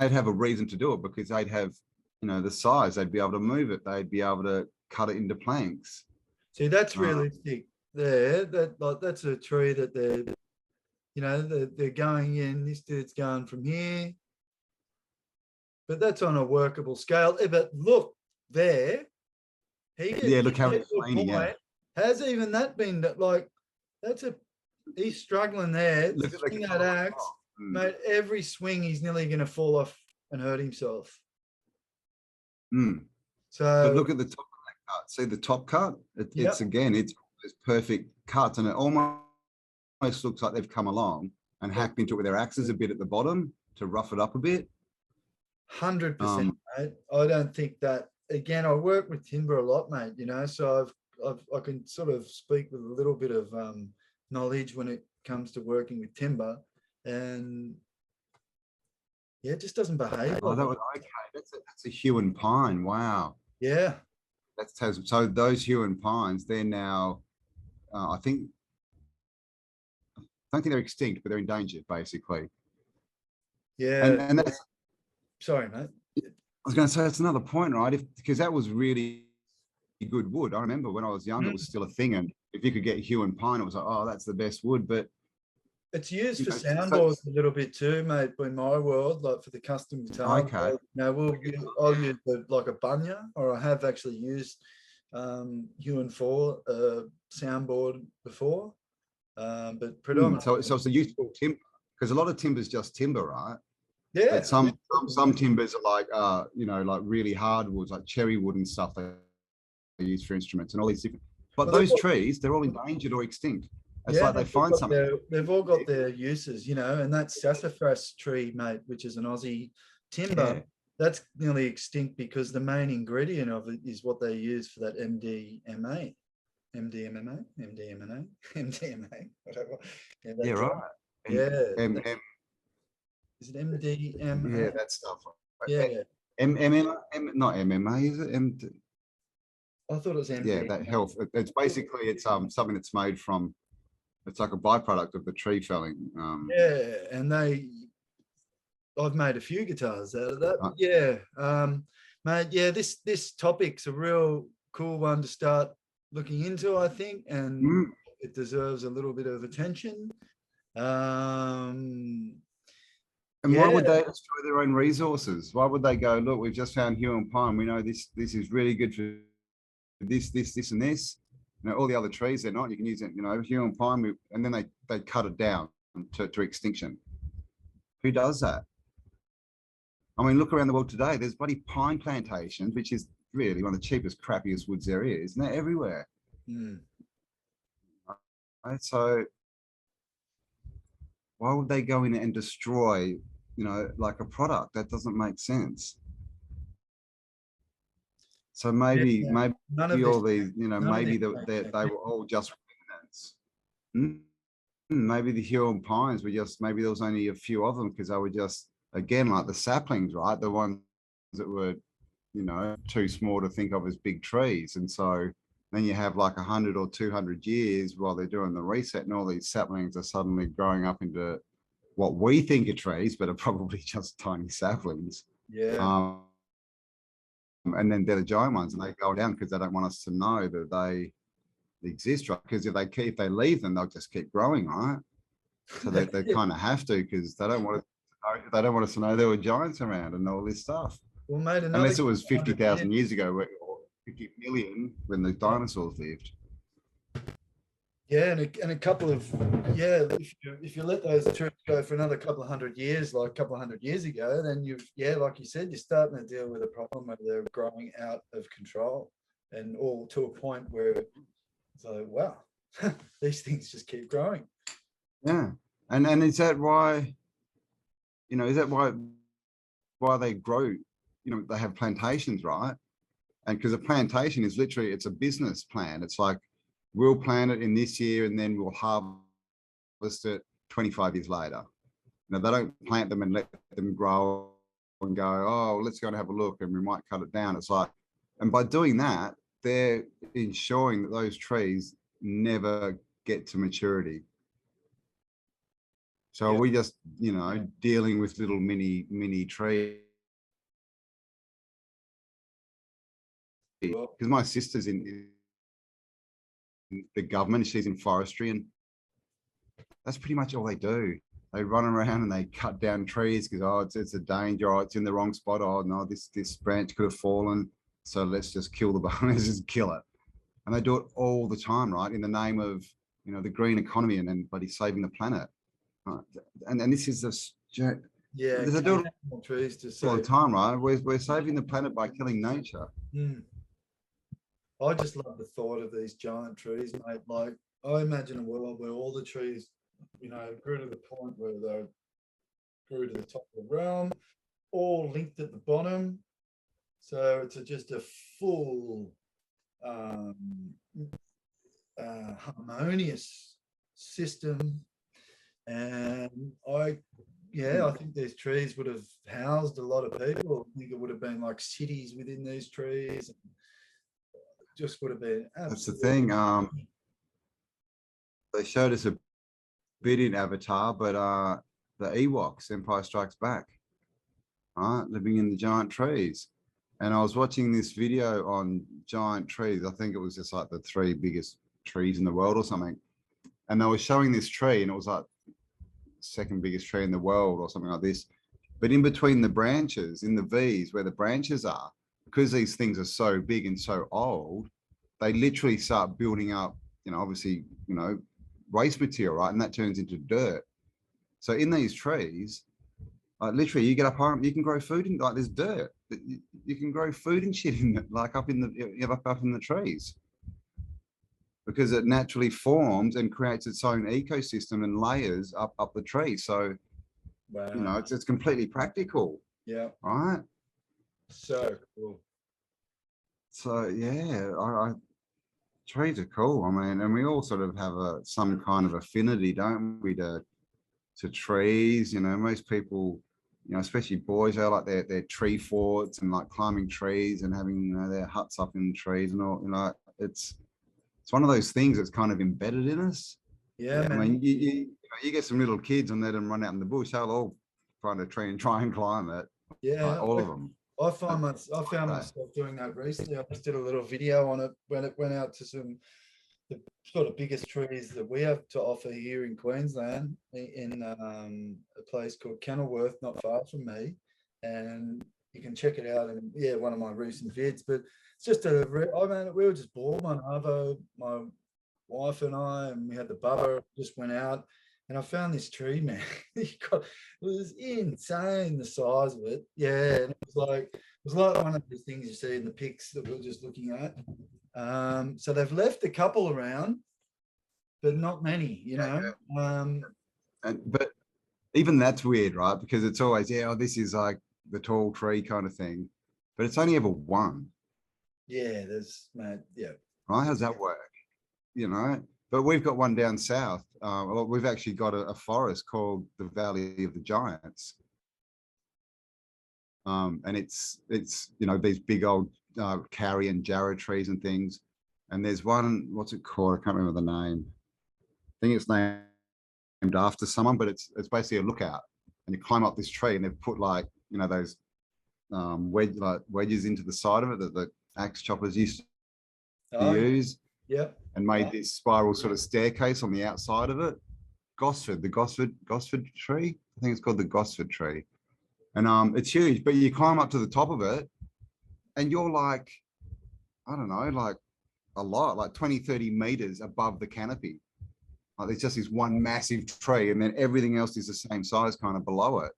have a reason to do it because they'd have, you know, the size, they'd be able to move it, they'd be able to cut it into planks. See, that's realistic there. That's a tree that they're, you know, they're going in. This dude's going from here, but that's on a workable scale. But look there, Look how it's leaning. Yeah. Has even that been like? He's struggling there. Look at That axe, mate. Every swing, he's nearly going to fall off and hurt himself. So, but look at the top of that cut. See the top cut? It's again, it's perfect cuts, and it almost looks like they've come along and hacked into it with their axes a bit at the bottom to rough it up a bit. 100%, mate. I don't think that. Again, I work with timber a lot, mate. You know, so I can sort of speak with a little bit of knowledge when it comes to working with timber, and yeah, it just doesn't behave. Oh, that was okay. That's a hewn pine. Wow. Yeah. So those hewn pines, they're now, I don't think they're extinct, but they're endangered, basically. Yeah. And that's. Sorry, mate. I was going to say that's another point, right? Because that was really good wood. I remember when I was young, it was still a thing, and if you could get hewn pine, it was like, oh, that's the best wood. But it's used for soundboards a little bit too, mate. In my world, like for the custom guitar, okay. I'll use like a bunya, or I have actually used hewn for soundboard before, but predominantly. So it's a useful timber, because a lot of timber is just timber, right? Yeah. But some timbers are like you know, like really hardwoods, like cherry wood and stuff they use for instruments and all these different. But those trees, they're all endangered or extinct. It's like they find something. They've all got their uses, you know, and that sassafras tree, mate, which is an Aussie timber, that's nearly extinct because the main ingredient of it is what they use for that MDMA, whatever. Yeah, right. Yeah. Is it MDMA? Yeah, that stuff. Yeah. Not MMA, is it? I thought it was MD. Yeah, that health. It's basically something that's made from. It's like a byproduct of the tree felling. Yeah, and I've made a few guitars out of that. Yeah, mate. Yeah, this topic's a real cool one to start looking into, I think, and it deserves a little bit of attention. And why would they destroy their own resources? Why would they go, look, we've just found hewn pine. We know this is really good for this, and this. You know, all the other trees, they're not. You can use it, you know, hewn pine, and then they cut it down to extinction. Who does that? I mean, look around the world today. There's bloody pine plantations, which is really one of the cheapest, crappiest woods there is, and they're everywhere. Right? So why would they go in and destroy, you know, like a product? That doesn't make sense. So maybe all these, you know, maybe they were all just remnants. Maybe the hewn pines were just, maybe there was only a few of them because they were just, again, like the saplings, right? The ones that were, you know, too small to think of as big trees. And so then you have like 100 or 200 years while they're doing the reset, and all these saplings are suddenly growing up into what we think are trees, but are probably just tiny saplings. Yeah. And then they're the giant ones, and they go down because they don't want us to know that they exist, right? Because if they leave them, they'll just keep growing, right? So they kind of have to, because they don't want us to know there were giants around and all this stuff. Well, mate, unless it was 50,000 years ago, or 50 million when the dinosaurs lived. Yeah, and a couple of if you let those trees go for another couple of hundred years, like a couple of hundred years ago, then like you said, you're starting to deal with a problem where they're growing out of control, and all to a point where it's like, wow, these things just keep growing. Yeah, and is that why? You know, is that why they grow? You know, they have plantations, right? And because a plantation is literally, it's a business plan. It's like, we'll plant it in this year and then we'll harvest it 25 years later. You know, they don't plant them and let them grow and go, oh, let's go and have a look and we might cut it down. It's like, and by doing that, they're ensuring that those trees never get to maturity. So Yeah. we just, you know, dealing with little mini trees. Well, Because my sister's in the government, she's in forestry, and that's pretty much all they do. They run around and they cut down trees because, oh, it's a danger, oh, it's in the wrong spot, oh no, this branch could have fallen, so let's just kill the let's just kill it. And they do it all the time, right, in the name of, you know, the green economy and bloody saving the planet. And this is just, yeah, they do it more trees to all the save. time, right? We're saving the planet by killing nature. I just love the thought of these giant trees, mate. Like, I imagine a world where all the trees, you know, grew to the point where they grew to the top of the realm, all linked at the bottom. So it's just a full harmonious system. And I think these trees would have housed a lot of people. I think it would have been like cities within these trees. Just would have been That's the thing. They showed us a bit in Avatar, but the Ewoks, Empire Strikes Back, right, living in the giant trees. And I was watching this video on giant trees. I think it was just like the 3 biggest trees in the world or something. And they were showing this tree, and it was like second biggest tree in the world or something like this. But in between the branches, in the V's where the branches are, because these things are so big and so old, they literally start building up, you know, obviously, you know, waste material, right? And that turns into dirt. So in these trees, literally you get up home, you can grow food in, like, there's dirt. You can grow food and shit in it, like up in the trees. Because it naturally forms and creates its own ecosystem and layers up the tree. So, wow. you know, it's completely practical. Yeah. Right. So cool. So yeah, trees are cool. I mean, and we all sort of have some kind of affinity, don't we, to trees? You know, most people, you know, especially boys, they like their tree forts and like climbing trees and having, you know, their huts up in the trees and all. You know, it's one of those things that's kind of embedded in us. Yeah, I man. mean, you get some little kids and let them run out in the bush, they'll all find a tree and try and climb it. Yeah, like, all of them. I found myself doing that recently. I just did a little video on it when it went out to the sort of biggest trees that we have to offer here in Queensland, in a place called Kenilworth, not far from me. And you can check it out in one of my recent vids. But it's just we were just bored, my Arvo, my wife and I, and we had the bubba, just went out, and I found this tree, man. It was insane, the size of it. Yeah, and it was like one of those things you see in the pics that we we're just looking at. So they've left a couple around, but not many, you know. But even that's weird, right? Because it's always, this is like the tall tree kind of thing, but it's only ever one. Yeah, there's, man, yeah. Right? How's that work? You know, but we've got one down south. We've actually got a forest called the Valley of the Giants. And it's you know, these big old Karoye and jarrah trees and things. And there's one, what's it called? I can't remember the name. I think it's named after someone, but it's basically a lookout. And you climb up this tree, and they've put, like, you know, those wedges into the side of it that the axe choppers used to use. Yeah. And made this spiral sort of staircase on the outside of it. The Gosford tree. I think it's called the Gosford tree. And it's huge, but you climb up to the top of it and you're like, I don't know, like a lot, like 20, 30 meters above the canopy. Like, there's just this one massive tree, and then everything else is the same size kind of below it.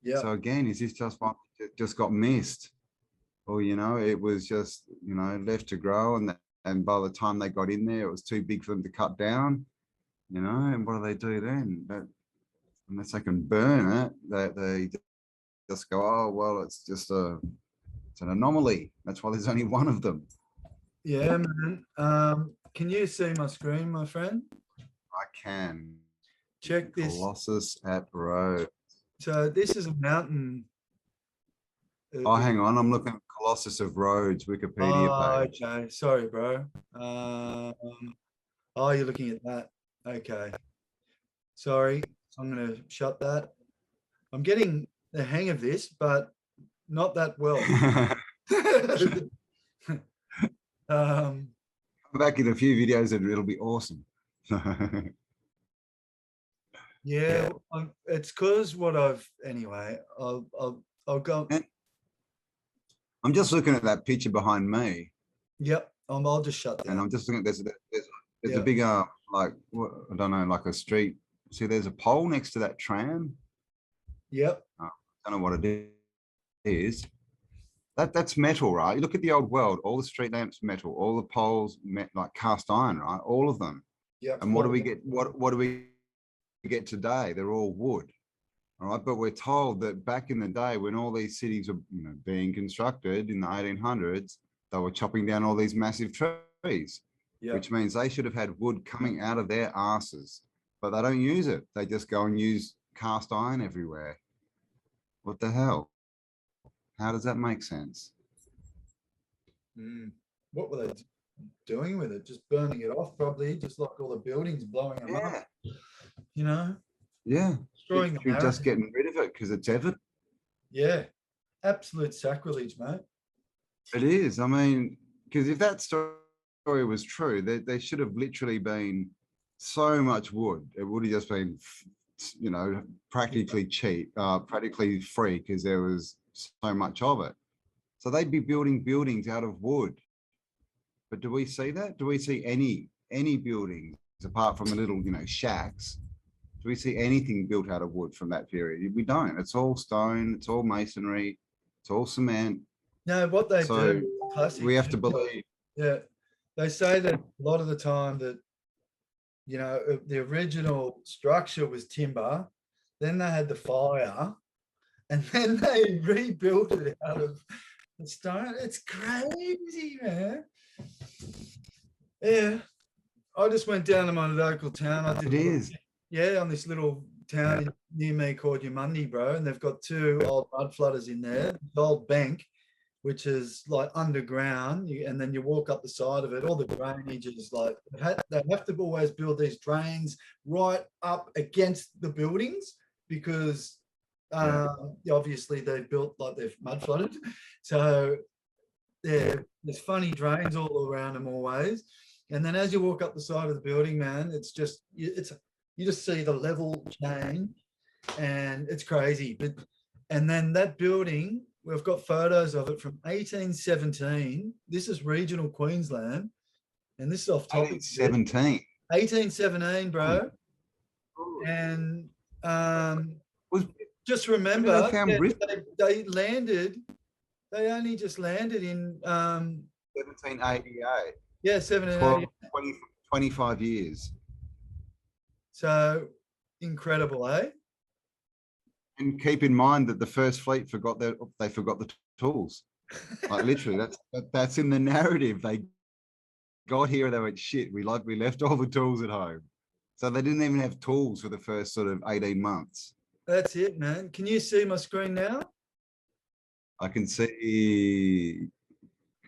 Yeah. So again, is this just one that just got missed? Or, you know, it was just, you know, left to grow, and by the time they got in there, it was too big for them to cut down, you know. And what do they do then? Unless they can burn it, they just go, oh, well, it's an anomaly. That's why there's only one of them. Yeah, man. Can you see my screen, my friend? I can. Check this. Colossus at Road. So this is a mountain. Oh, hang on. I'm looking at Colossus of Rhodes Wikipedia page. Okay. Sorry, bro. Oh, you're looking at that. Okay. Sorry. I'm going to shut that. I'm getting the hang of this, but not that well. Back in a few videos and it'll be awesome. Yeah, it's because what I've anyway. I'll go. And I'm just looking at that picture behind me, Yep, I'll just shut and down. I'm just looking at there's Yeah. a big like what, I don't know, like a street. See, there's a pole next to that tram. Yep. I don't know what it is. That's metal, right? You look at the old world, all the street lamps metal, all the poles like cast iron, right? All of them. Yep. And what do we get? What do we get today? They're all wood. All right, but we're told that back in the day when all these cities were, you know, being constructed in the 1800s, they were chopping down all these massive trees, Yep. which means they should have had wood coming out of their asses, but they don't use it. They just go and use cast iron everywhere. What the hell? How does that make sense? What were they doing with it? Just burning it off, probably, just like all the buildings, blowing them up. You know? Yeah. Destroying You're just getting rid of it because it's evident. Yeah. Absolute sacrilege, mate. It is. I mean, because if that story was true, there should have literally been so much wood. It would have just been, you know, practically cheap, practically free, because there was so much of it. So they'd be building buildings out of wood. But do we see that? Do we see any buildings apart from the little, you know, shacks? Do we see anything built out of wood from that period? We don't. It's all stone. It's all masonry. It's all cement. No, what they do, classic. We have to believe. Yeah, they say that a lot of the time that, you know, the original structure was timber, then they had the fire, and then they rebuilt it out of the stone. It's crazy, man. Yeah, I just went down to my local town. It is. Yeah, on this little town near me called Yamundi, bro, and they've got two old mud flooders in there. The old bank, which is like underground, and then you walk up the side of it. All the drainage is like they have to always build these drains right up against the buildings because obviously they've built like they've mud flooded. So there's funny drains all around them always. And then as you walk up the side of the building, man, it's just you just see the level change, and it's crazy. But and then that building, we've got photos of it from 1817. This is regional Queensland, and this is off topic. 1817, bro. And just remember, they landed. They only just landed in 1788. Yeah, 1788. 25 years. So incredible, eh? And keep in mind that the first fleet forgot the tools. Like literally, that's in the narrative. They got here and they went, shit, we left all the tools at home. So they didn't even have tools for the first sort of 18 months. That's it, man. Can you see my screen now? I can see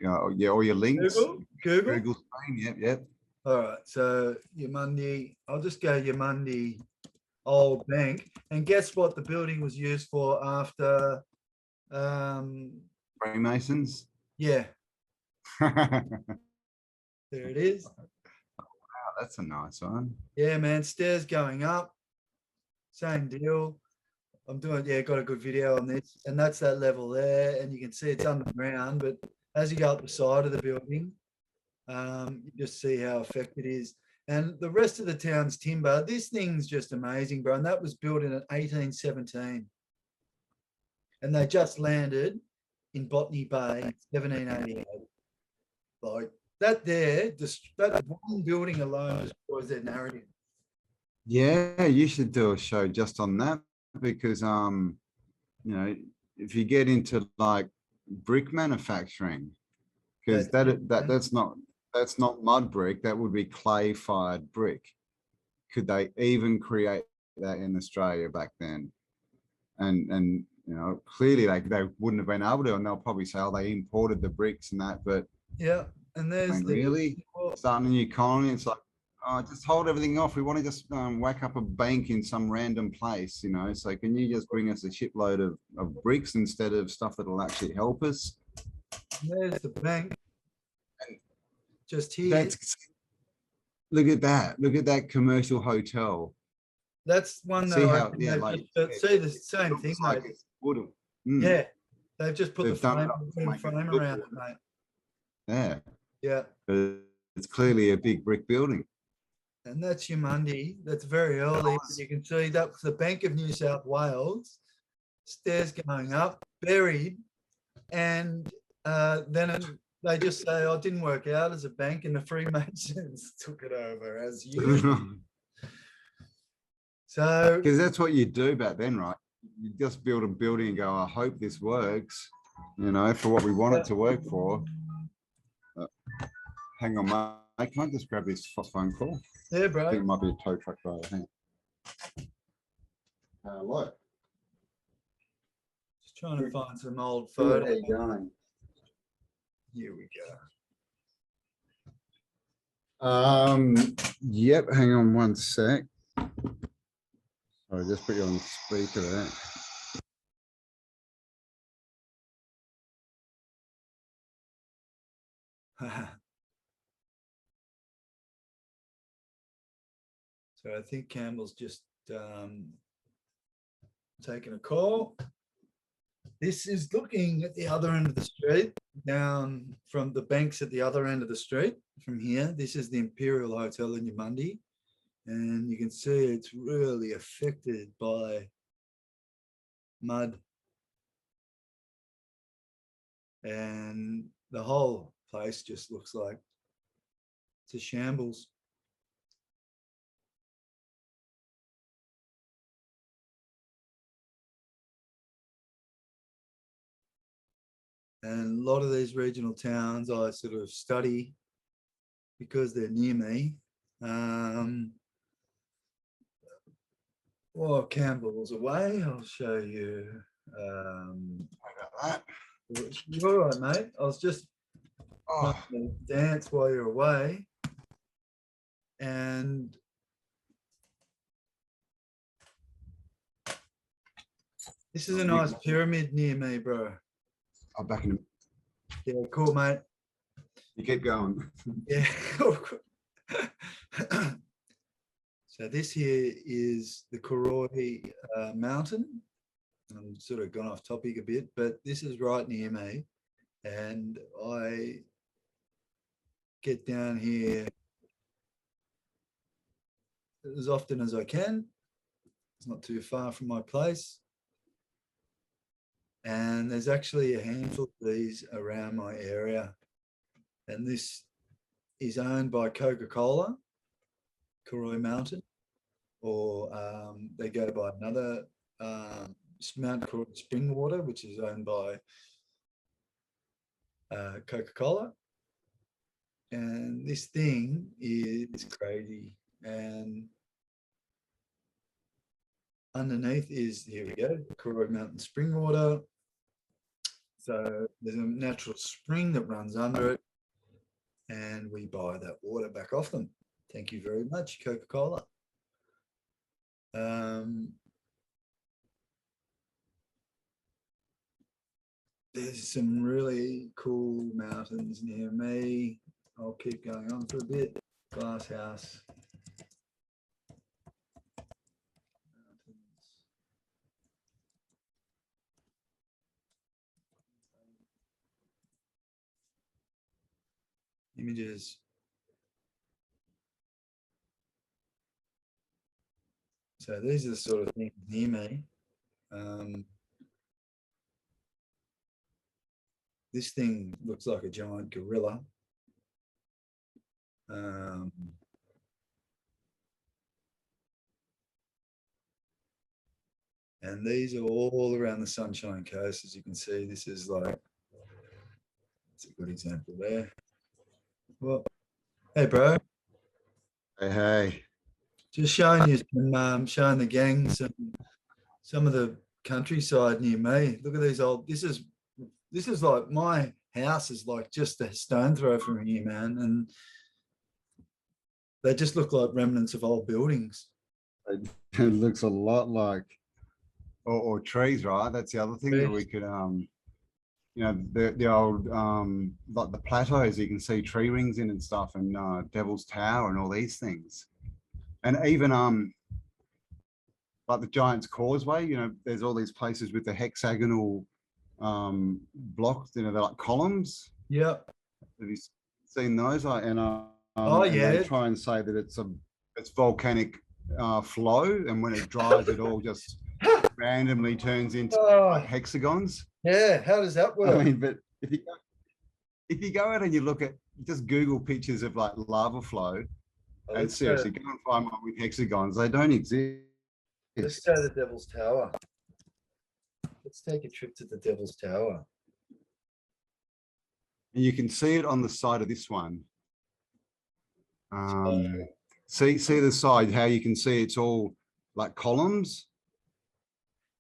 all your links. Google screen, yep. All right, so Yamundi, I'll just go Yamundi Old Bank. And guess what the building was used for after? Freemasons? Yeah. There it is. Wow, that's a nice one. Yeah, man, stairs going up. Same deal. I'm doing, got a good video on this. And that's that level there. And you can see it's underground, but as you go up the side of the building, you just see how effective it is. And the rest of the town's timber. This thing's just amazing, bro. And that was built in 1817. And they just landed in Botany Bay in 1788. Like that there, that one building alone destroys their narrative. Yeah, you should do a show just on that because, you know, if you get into like brick manufacturing, because that's not mud brick, that would be clay-fired brick. Could they even create that in Australia back then? And you know, clearly they wouldn't have been able to, and they'll probably say, oh, they imported the bricks and that, but yeah, and there's really starting a new colony, it's like, just hold everything off. We want to just whack up a bank in some random place, you know. So can you just bring us a shitload of bricks instead of stuff that'll actually help us? There's the bank. Just here. Look at that. Look at that commercial hotel. That's one See though. how, yeah, like, See the same looks thing, like mate. it's wooden. Mm. Yeah, they've just put They've the done it frame, up to put a make it frame look around it, wooden. mate. Yeah, Yeah, but it's clearly a big brick building. and that's your Monday. That's very early. But you can see that's the Bank of New South Wales. Stairs going up, buried, and then they just say, "Oh, it didn't work out as a bank," and the Freemasons took it over as usual. So, Because that's what you do back then, right? You just build a building and go, I hope this works, you know, for what we want it to work for. Hang on, mate. Can I just grab this phone call? yeah, I think bro. it might be a tow truck driver. Hang on. Hello. Just trying to find some old Where photos. are you going? Here we go. Yep, hang on one sec. Sorry, just put you on speaker there. So I think Campbell's just taking a call. This is looking at the other end of the street, down from the banks at the other end of the street from here. This is the Imperial Hotel in Yamundi. And you can see it's really affected by mud. And the whole place just looks like it's a shambles. And a lot of these regional towns I sort of study because they're near me. While Campbell's away, I'll show you. You're all right, mate. I was just trying to dance while you're away. And this is a nice pyramid near me, bro. I'll back in. Yeah, cool, mate. You keep going. Yeah. So this here is the Karoye Mountain. I'm sort of gone off topic a bit, but this is right near me. And I get down here as often as I can. It's not too far from my place. And there's actually a handful of these around my area. And this is owned by Coca-Cola, Karoye Mountain, or they go by another Mount Karoye Springwater, which is owned by Coca-Cola. And this thing is crazy. And underneath is, here we go, Karoye Mountain Springwater. So there's a natural spring that runs under it, and we buy that water back off them. Thank you very much, Coca-Cola. There's some really cool mountains near me. I'll keep going on for a bit. Glass House. Images. So these are the sort of things near me. This thing looks like a giant gorilla. And these are all around the Sunshine Coast. As you can see, this is like, it's a good example there. Well, hey, bro. Hey, hey. Just showing you, showing the gang some of the countryside near me. Look at these old. This is like my house is like just a stone throw from here, man. And They just look like remnants of old buildings. It looks a lot like, or trees, right? That's the other thing that we could, you know, the old, like the plateaus, you can see tree rings in and stuff, and Devil's Tower and all these things. And even, like the Giant's Causeway, you know, there's all these places with the hexagonal blocks, you know, they're like columns. Yeah. Have you seen those? And Oh, and yeah. they try and say that it's volcanic flow, and when it dries, it all just randomly turns into hexagons. Yeah, how does that work? I mean, but if you go out and you look at, just Google pictures of like lava flow, and seriously go and find one with hexagons. They don't exist. Let's go to the Devil's Tower. Let's take a trip to the Devil's Tower. And you can see it on the side of this one. See the side, how you can see it's all like columns.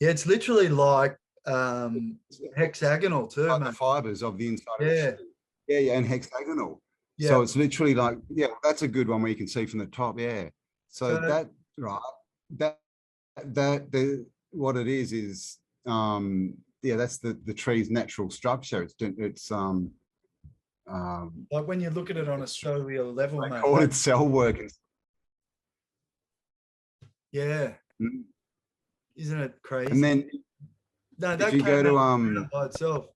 Yeah, it's literally like hexagonal too, like mate. the fibers of the inside. Yeah. Yeah, and hexagonal. Yeah. So it's literally like, yeah, that's a good one where you can see from the top. Yeah. So that, right, what it is yeah, that's the tree's natural structure. It's like when you look at it on a cellular level, they mate. call it cell work. Yeah. Mm. Isn't it crazy? And then no, that if you go to by itself.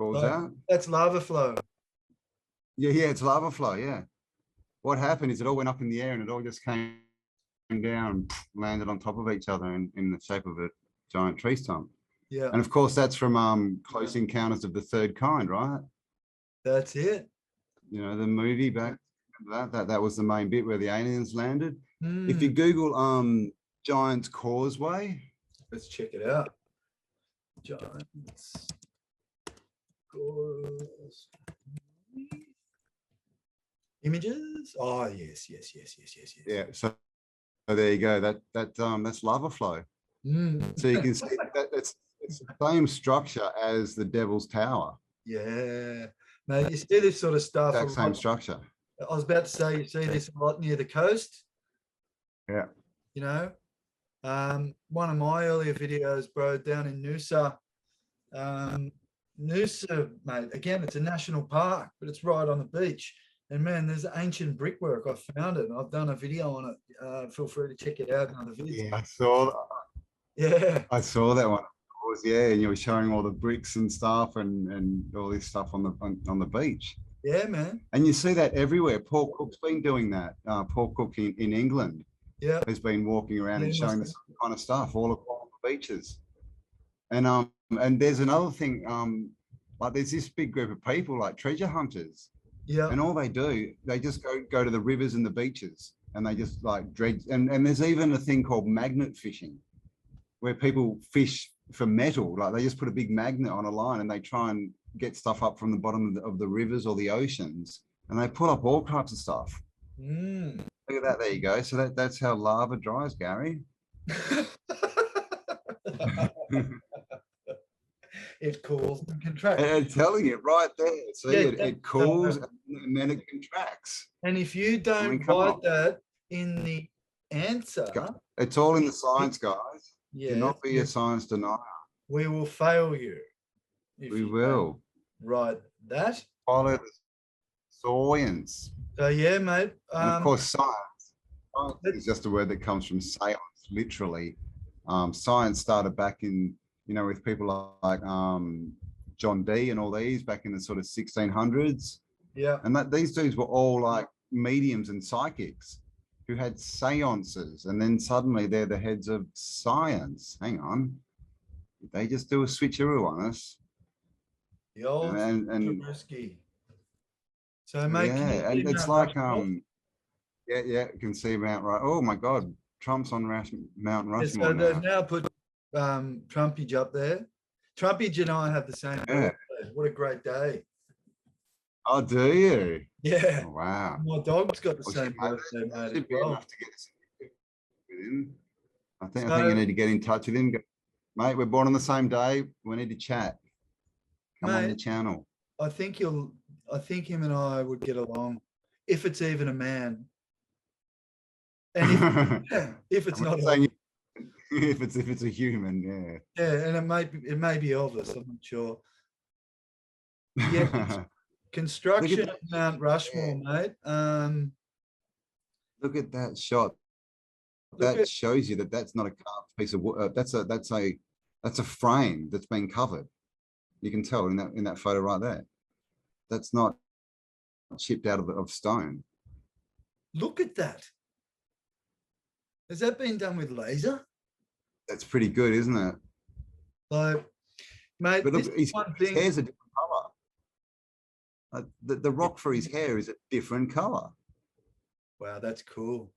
what was that? That's lava flow. Yeah, it's lava flow. Yeah. What happened is it all went up in the air and it all just came down and landed on top of each other in the shape of a giant tree stump. Yeah. And of course, that's from Close Encounters of the Third Kind, right? That's it. You know, the movie back, that was the main bit where the aliens landed. Mm. If you Google Giant's Causeway, let's check it out. Giants Causeway. Images. Oh yes. yeah. So there you go. That's lava flow. Mm. So you can see that it's the same structure as the Devil's Tower. Yeah, mate. You see this sort of stuff. Exact same structure. I was about to say, you see this a lot near the coast. Yeah. You know, one of my earlier videos, bro, down in Noosa. Noosa, mate. Again, it's a national park, but it's right on the beach. And man, there's ancient brickwork. I found it, and I've done a video on it. Feel free to check it out in other videos. Yeah, I saw that. Yeah, I saw that one. Yeah, and you were showing all the bricks and stuff, and all this stuff on the beach. Yeah, man. And you see that everywhere. Paul Cook's been doing that. Paul Cook in England, yeah, has been walking around and showing the same kind of stuff all along the beaches. And there's another thing. Like there's this big group of people like treasure hunters. Yeah. And all they do, they just go to the rivers and the beaches, and they just like dredge. And there's even a thing called magnet fishing, where people fish for metal. Like they just put a big magnet on a line and they try and get stuff up from the bottom of the rivers or the oceans, and they pull up all types of stuff. Mm. Look at that. There you go. So that's how lava dries, Gary. It cools and contracts. I'm telling you right there. See, it cools and then it contracts. And if you don't write that in the answer, it's all in the science, guys. Yeah, do not be a science denier. We will fail you. We will write that. Follow the science. So yeah, mate. And of course, science is just a word that comes from seance, literally. Science started back in, you know, with people like John Dee and all these back in the sort of 1600s. Yeah. And these dudes were all like mediums and psychics who had seances, and then suddenly they're the heads of science. Hang on. Did they just do a switcheroo on us? The old and so mate, yeah, and it's like yeah, you can see Mount Rushmore. Oh my God, Trump's on Mount Rushmore. So they've now put Trumpage up there. Trumpage and I have the same birthday. What a great day. Oh, do you? Yeah. Oh, wow. My dog's got the same birthday, mate. Should be enough to get with him. I think you need to get in touch with him. Mate, we're born on the same day. We need to chat. Come on the channel. I think him and I would get along. if it's even a man. And if it's I'm not, saying if it's a human, yeah. yeah, and it may be Elvis, I'm not sure. Yeah, construction that of Mount Rushmore, mate. Look at that shot. Look That at, shows you that that's not a carved piece of wood. That's a frame that's been covered. You can tell in that photo right there. That's not chipped out of stone. look at that. Has that been done with laser? That's pretty good, isn't it? Like, mate, But this look, is his one thing. hair's a different color. The rock for his hair is a different color. Wow, that's cool.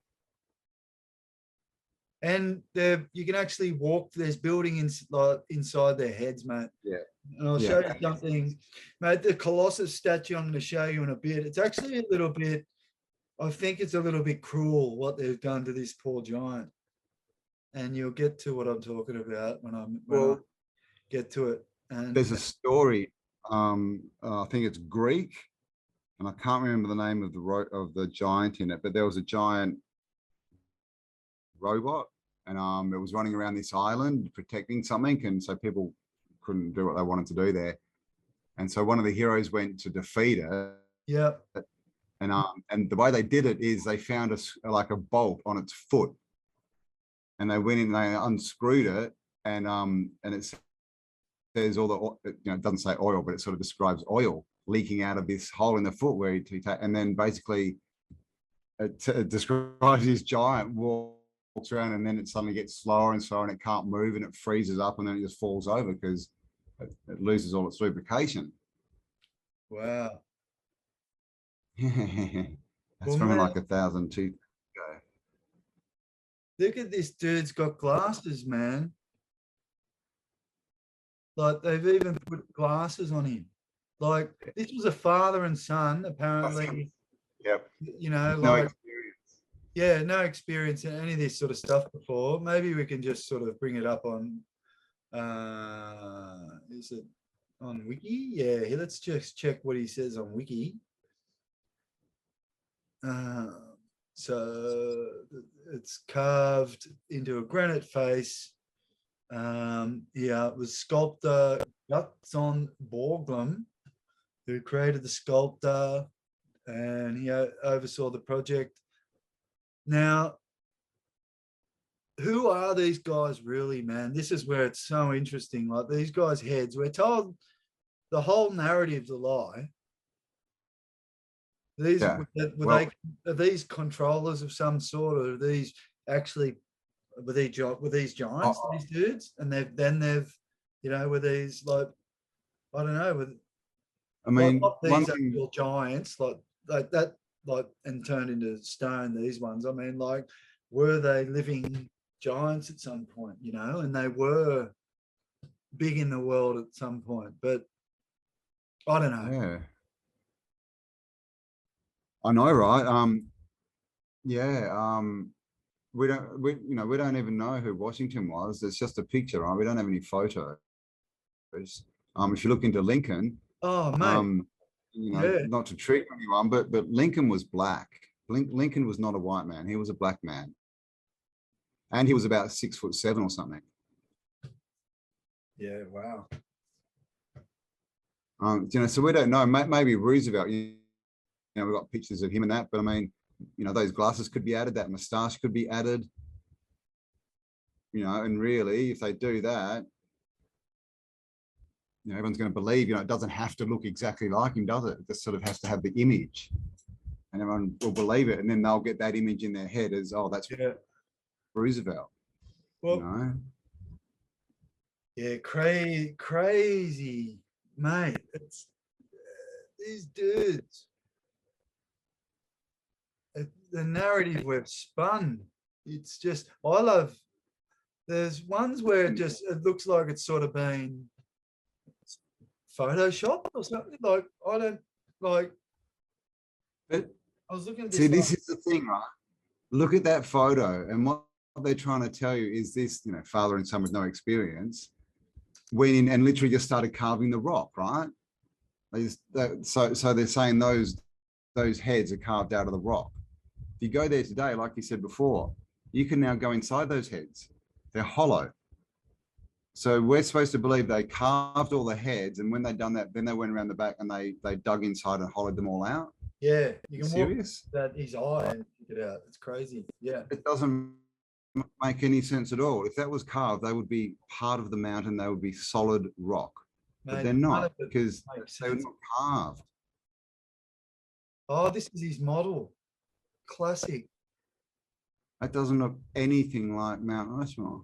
And you can actually walk. There's buildings inside their heads, mate. Yeah. And I'll show you something, mate. The Colossus statue I'm going to show you in a bit. It's actually a little bit. I think it's a little bit cruel what they've done to this poor giant. And you'll get to what I'm talking about when I get to it. And there's a story. I think it's Greek, and I can't remember the name of the giant in it. But there was a giant robot, and it was running around this island protecting something, and so people couldn't do what they wanted to do there. And so one of the heroes went to defeat it. Yeah. And the way they did it is they found like a bolt on its foot, and they went in and they unscrewed it, and it says all the, it doesn't say oil, but it sort of describes oil leaking out of this hole in the foot where and then basically it describes this giant walks around, and then it suddenly gets slower and slower, and it can't move, and it freezes up, and then it just falls over because it loses all its lubrication. Wow. That's from like 1,002 ago. Look at this dude's got glasses, man. Like they've even put glasses on him. Like this was a father and son, apparently. Yep. No experience. Yeah, no experience in any of this sort of stuff before. Maybe we can just sort of bring it up on. Is it on Wiki? Yeah, let's just check what he says on Wiki. So it's carved into a granite face. It was sculptor Gutson Borglum who created the sculptor, and he oversaw the project. Now, who are these guys really, man? This is where it's so interesting. Like these guys' heads, we're told the whole narrative's a lie. Are these controllers of some sort, or are these actually were these giants, these dudes? And they've were these like, I don't know, not these actual giants like that, like, and turned into stone, these ones. I mean, like, were they living giants at some point, and they were big in the world at some point, but I don't know. Yeah. I know, right? We don't even know who Washington was. It's just a picture, right? We don't have any photos. If you look into Lincoln, not to trick anyone, but Lincoln was black. Lincoln was not a white man. He was a black man, and he was about 6'7" or something. Yeah, wow. So we don't know. Maybe Roosevelt. We've got pictures of him and that, but I mean, those glasses could be added, that moustache could be added, and really, if they do that, everyone's going to believe, it doesn't have to look exactly like him, does it? It just sort of has to have the image, and everyone will believe it, and then they'll get that image in their head as, oh, that's Roosevelt. Well, yeah, crazy, mate. It's these dudes. The narrative we've spun, it's just, there's ones where it looks like it's sort of been photoshopped or something. Like, I don't like. But I was looking at this. See, this is the thing, right? Look at that photo, and what they're trying to tell you is this: father and son with no experience went in and literally just started carving the rock, right? So they're saying those those heads are carved out of the rock. If you go there today, like you said before, you can now go inside those heads. They're hollow. So we're supposed to believe they carved all the heads, and when they'd done that, then they went around the back and they dug inside and hollowed them all out. Yeah, you can Serious? walk that his eye and pick it out. It's crazy. Yeah. It doesn't make any sense at all. If that was carved, they would be part of the mountain. They would be solid rock, but Mate, they're none not of it because makes they were sense. not carved. Oh, this is his model. Classic. That doesn't look anything like Mount Rushmore.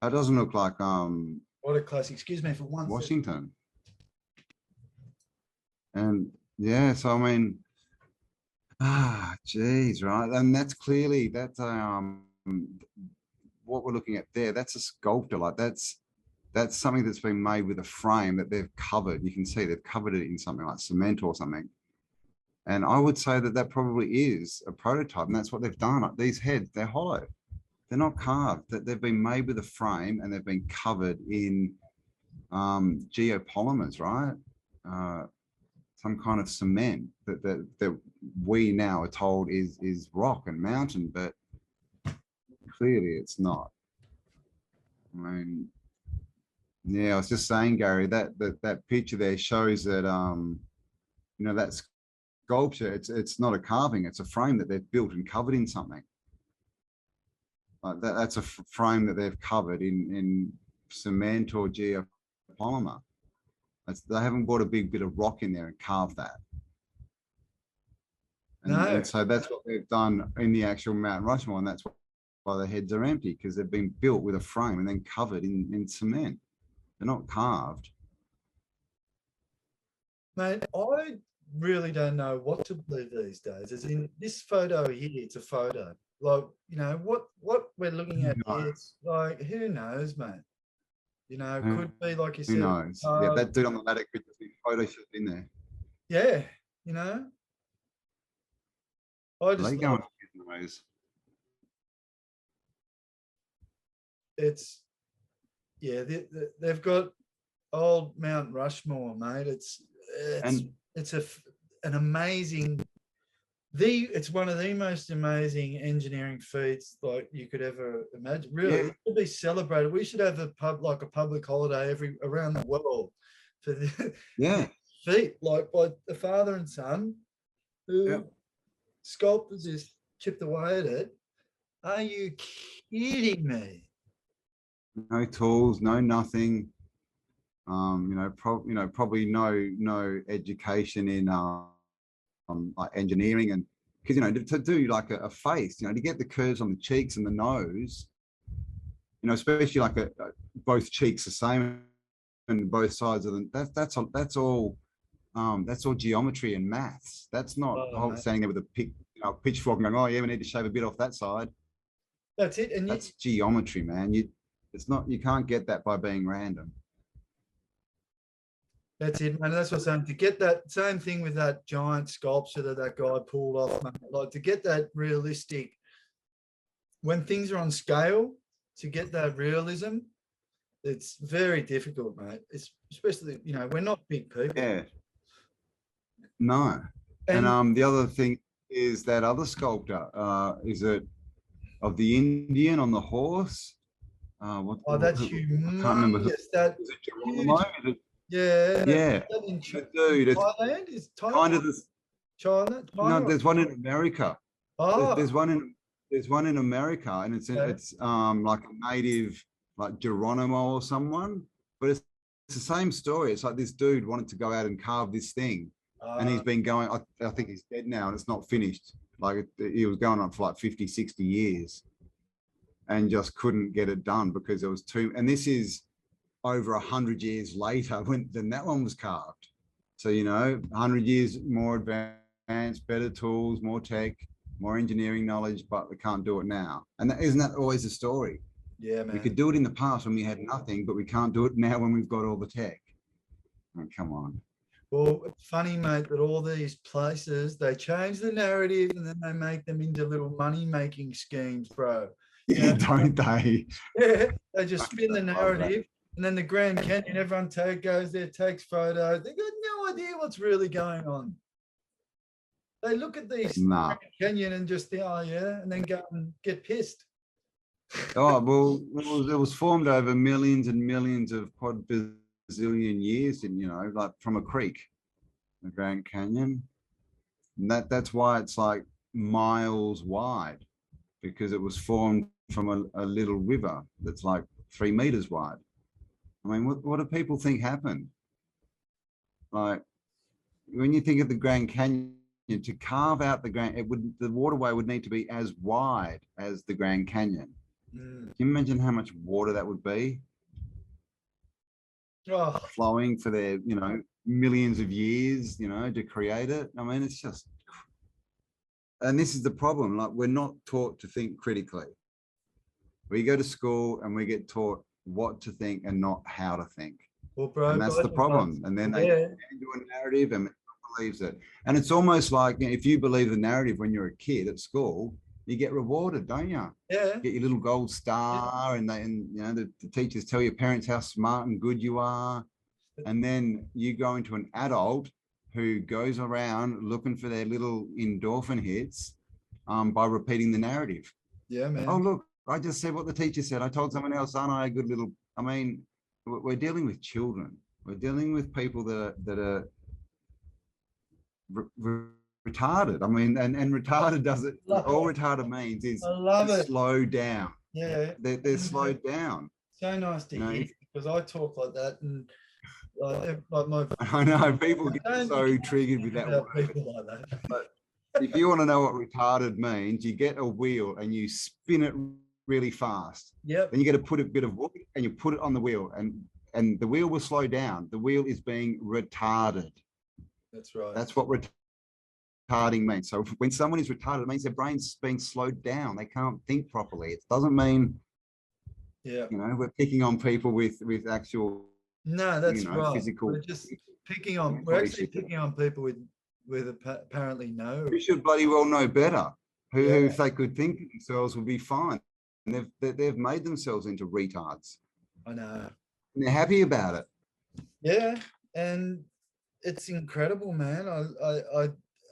That doesn't look like What a classic. Excuse me for one second. Washington. And yeah, so I mean, geez, right? And that's clearly what we're looking at there. That's a sculptor. Like that's something that's been made with a frame that they've covered. You can see they've covered it in something like cement or something. And I would say that that probably is a prototype, and that's what they've done. Like these heads, they're hollow. They're not carved. That they've been made with a frame and they've been covered in geopolymers, right? Some kind of cement that we now are told is rock and mountain, but clearly it's not. I mean, yeah, I was just saying, Gary, that picture there shows that you know, that sculpture, it's not a carving, it's a frame that they've built and covered in something. Like that's a frame that they've covered in cement or geopolymer. They haven't brought a big bit of rock in there and carved that. And so that's what they've done in the actual Mount Rushmore, and that's why the heads are empty, because they've been built with a frame and then covered in cement. They're not carved. Mate, I really don't know what to believe these days. As in this photo here, it's a photo. Like, you know, what we're looking at here, it's like, who knows, mate? You know, could be like you said. Who knows? Yeah, that dude on the ladder could just be photoshopped in there. Yeah, you know. I just They go in ways. It's yeah, they've got old Mount Rushmore, mate. It's an amazing. It's one of the most amazing engineering feats like you could ever imagine. Really, it should be celebrated. We should have a public holiday around the world for the feat, like by the father and son who sculpted this, chipped away at it. Are you kidding me? No tools, no nothing. Probably no education in like engineering, and because to do like a face, to get the curves on the cheeks and the nose, especially like both cheeks the same and both sides of them. That's all geometry and maths. That's not standing there with a pitchfork and going, oh yeah, we need to shave a bit off that side. That's it. And that's geometry, man. You can't get that by being random. That's it, man. That's what I'm saying. To get that same thing with that giant sculpture that guy pulled off, man. Like to get that realistic, when things are on scale, to get that realism, it's very difficult, mate. It's especially, we're not big people. Yeah. No. And the other thing is that other sculptor, is it of the Indian on the horse? That's humongous. I can't remember. Is it Geronimo? Yeah. Dude, it's Thailand is Thailand. Kind of this. China. No, there's one in America. Oh. There's one in America, and it's like a native, like Geronimo or someone. But it's the same story. It's like this dude wanted to go out and carve this thing, and he's been going. I think he's dead now, and it's not finished. Like he was going on for like 50, 60 years, and just couldn't get it done because there was too. And this is over 100 years later than that one was carved. So 100 years more advanced, better tools, more tech, more engineering knowledge, but we can't do it now. And isn't that always the story? Yeah, man. We could do it in the past when we had nothing, but we can't do it now when we've got all the tech. Oh, come on. Well, it's funny, mate, that all these places, they change the narrative and then they make them into little money-making schemes, bro. Yeah, don't they? Yeah, they just spin the narrative. And then the Grand Canyon, everyone goes there, takes photos. They got no idea what's really going on. They look at these Nah. Canyon and just think, oh yeah, and then go and get pissed. Oh, well, it was formed over millions and millions of quadrillion years, and like from a creek, the Grand Canyon. And that's why it's like miles wide, because it was formed from a little river that's like 3 meters wide. I mean, what do people think happened? Like, when you think of the Grand Canyon, to carve out the waterway would need to be as wide as the Grand Canyon. Can you imagine how much water that would be flowing for their, millions of years, to create it? I mean, it's just, and this is the problem. Like, we're not taught to think critically. We go to school and we get taught what to think and not how to think. Well, bro, and that's the problem. And then they do a narrative and believes it. And it's almost like, if you believe the narrative when you're a kid at school, you get rewarded, don't you? Yeah. Get your little gold star, and the teachers tell your parents how smart and good you are. And then you go into an adult who goes around looking for their little endorphin hits by repeating the narrative. Yeah, man. Oh, look, I just said what the teacher said. I told someone else, aren't I a good little, I mean, we're dealing with children. We're dealing with people that are retarded. I mean, and retarded doesn't, all retarded means is slow down. Yeah. They're slowed down. So nice to hear, because I talk like that, and like my I know people get so triggered with that word. People like that. But if you want to know what retarded means, you get a wheel and you spin it really fast. Yep. Then you get to put a bit of wood and you put it on the wheel, and the wheel will slow down. The wheel is being retarded. That's right. That's what retarding means. So when someone is retarded, it means their brain's being slowed down. They can't think properly. It doesn't mean, we're picking on people with actual. No, that's right. Physical. We're just picking on. We're actually picking on people with apparently no. You should bloody well know better. Who, if they could think themselves, would be fine. And they've made themselves into retards. I know. And they're happy about it. Yeah, and it's incredible, man.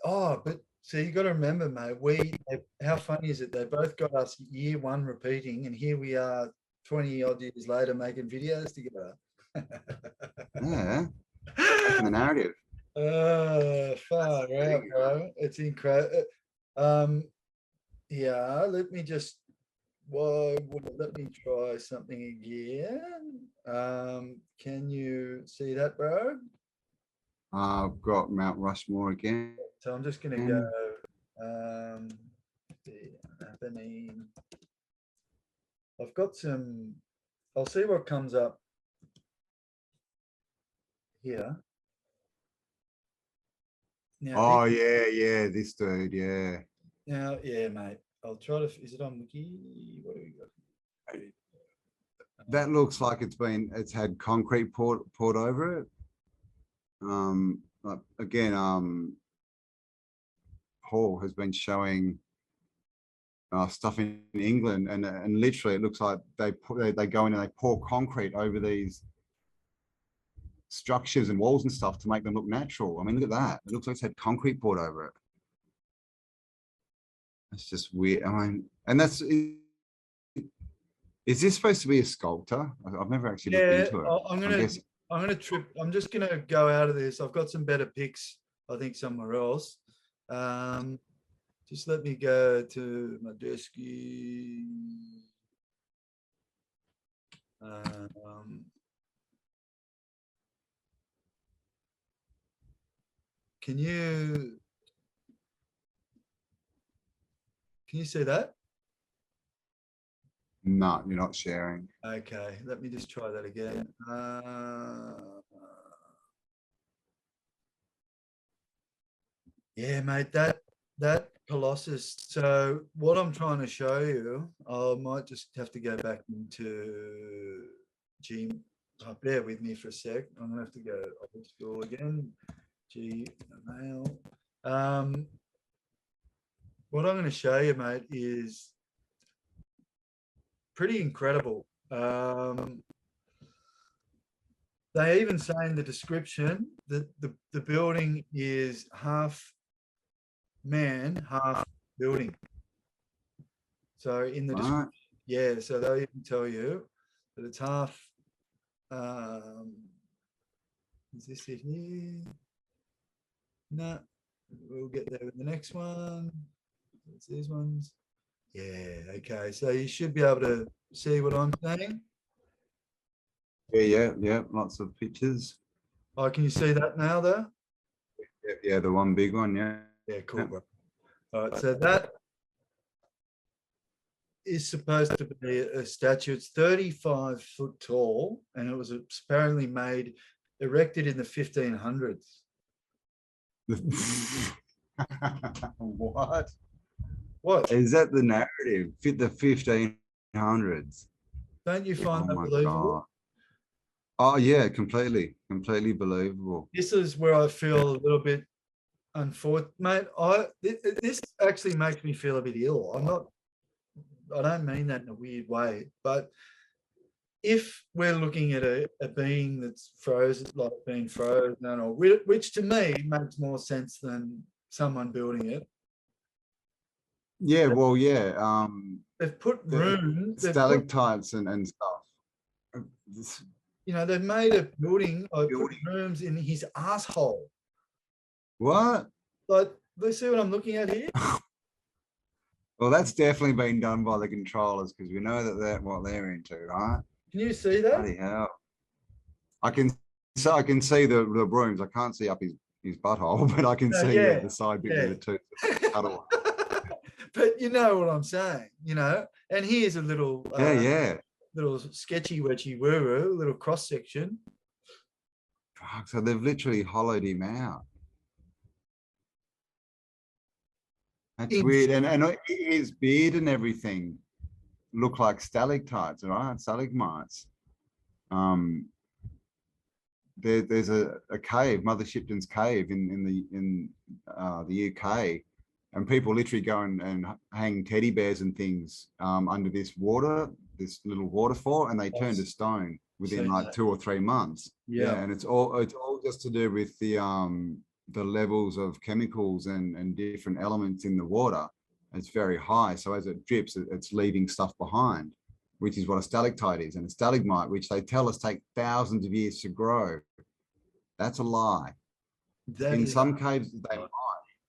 But so you got to remember, mate. How funny is it? They both got us year one repeating, and here we are, 20 odd years later, making videos together. Yeah, the narrative. Far out, bro. It's incredible. Yeah, let me try something again. Can you see that, bro? I've got Mount Rushmore again. So I'm just gonna go happening. I've got some, I'll see what comes up here. Now, this dude, yeah. Now, yeah, mate. I'll try to. Is it on Wiki? What do we got? That looks like it's had concrete poured over it. Again, Paul has been showing stuff in England, and literally it looks like they go in and they pour concrete over these structures and walls and stuff to make them look natural. I mean, look at that. It looks like it's had concrete poured over it. It's just weird. I mean, and is this supposed to be a sculptor? I've never actually looked into it. I'm just gonna go out of this. I've got some better pics, I think, somewhere else. Just let me go to my desky. Can you see that? No, you're not sharing. Okay, let me just try that again. Yeah, mate, that Colossus. So what I'm trying to show you, I might just have to go back into Gmail. Bear with me for a sec. I'm gonna have to go old school again. Gmail. What I'm going to show you, mate, is pretty incredible. They even say in the description that the building is half man, half building. So in the Right. yeah, so they'll even tell you that it's half. Is this it here? No, we'll get there with the next one. It's these ones. Yeah, okay. So you should be able to see what I'm saying. Yeah. Lots of pictures. Oh, can you see that now though? Yeah, the one big one. Yeah. Yeah, cool, Yeah. bro. All right, so that is supposed to be a statue. It's 35 foot tall, and it was apparently erected in the 1500s. What? What? Is that the narrative? Fit the 1500s. Don't you find Oh that my believable? God. Oh yeah, completely believable. This is where I feel a little bit unfortunate, mate. This actually makes me feel a bit ill. I don't mean that in a weird way, but if we're looking at a being that's frozen, like being frozen, or which to me makes more sense than someone building it. Yeah, well, yeah. They've put The rooms, stalactites and stuff. they've made a building, put Building. rooms in his asshole. What? Like, let's see what I'm looking at here. Well, that's definitely been done by the controllers because we know that that's what they're into, right? Can you see that? Bloody hell! I can see the rooms. I can't see up his butthole, but I can see yeah, the side bit yeah. of the tooth. But you know what I'm saying, And here's a little, Yeah. little sketchy wedgy woo, little cross section. Fuck, so they've literally hollowed him out. That's weird, and his beard and everything look like stalactites, right? Stalagmites. There's a cave, Mother Shipton's cave in the UK, and people literally go and hang teddy bears and things under this little waterfall, and they turn to stone within like 2 or 3 months. Yeah. And it's all just to do with the levels of chemicals and different elements in the water. It's very high, so as it drips, it's leaving stuff behind, which is what a stalactite is. And a stalagmite, which they tell us take thousands of years to grow, that's a lie. In some caves they might,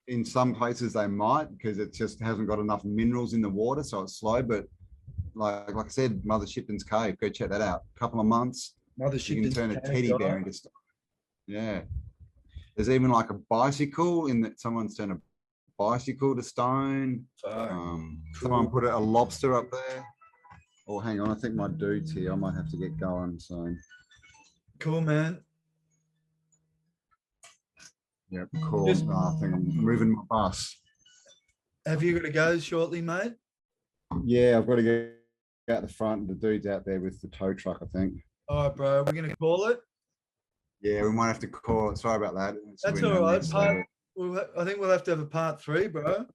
in some places they might, because it just hasn't got enough minerals in the water, so it's slow. But like I said, Mother Shipton's cave, go check that out. A couple of months, Mother you can Shipton's turn a cave, teddy bear into stone. Yeah. There's even like a bicycle in that someone's turned a bicycle to stone. Someone put a lobster up there. Oh, hang on, I think my dude's here. I might have to get going soon. Cool, man. Yep, cool. I think I'm moving my bus. Have you got to go shortly, mate? Yeah, I've got to get out the front. The dude's out there with the tow truck, I think. All right, bro. We're going to call it. Yeah, we might have to call it. Sorry about that. That's all right. I think we'll have to have a part 3, bro.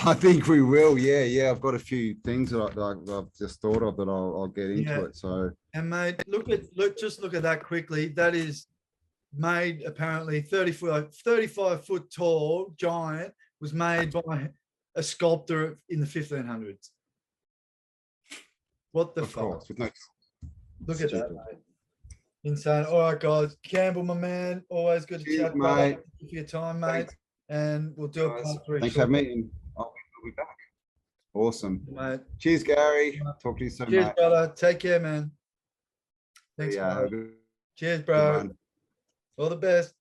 I think we will. Yeah. I've got a few things that I've just thought of that I'll get into it. So. And mate, look at that quickly. That is made apparently 35 foot tall giant, was made by a sculptor in the 1500s. What the fuck? Look at that, mate. Insane. All right, guys. Campbell, my man, always good to chat, mate. Thank you for your time, mate. Thanks. And we'll do a part 3. Thanks for having me. I'll be back. Awesome, mate. Cheers, Gary. Talk to you soon, Cheers, mate. brother. Take care, man. Thanks. Yeah. Cheers, bro. All the best.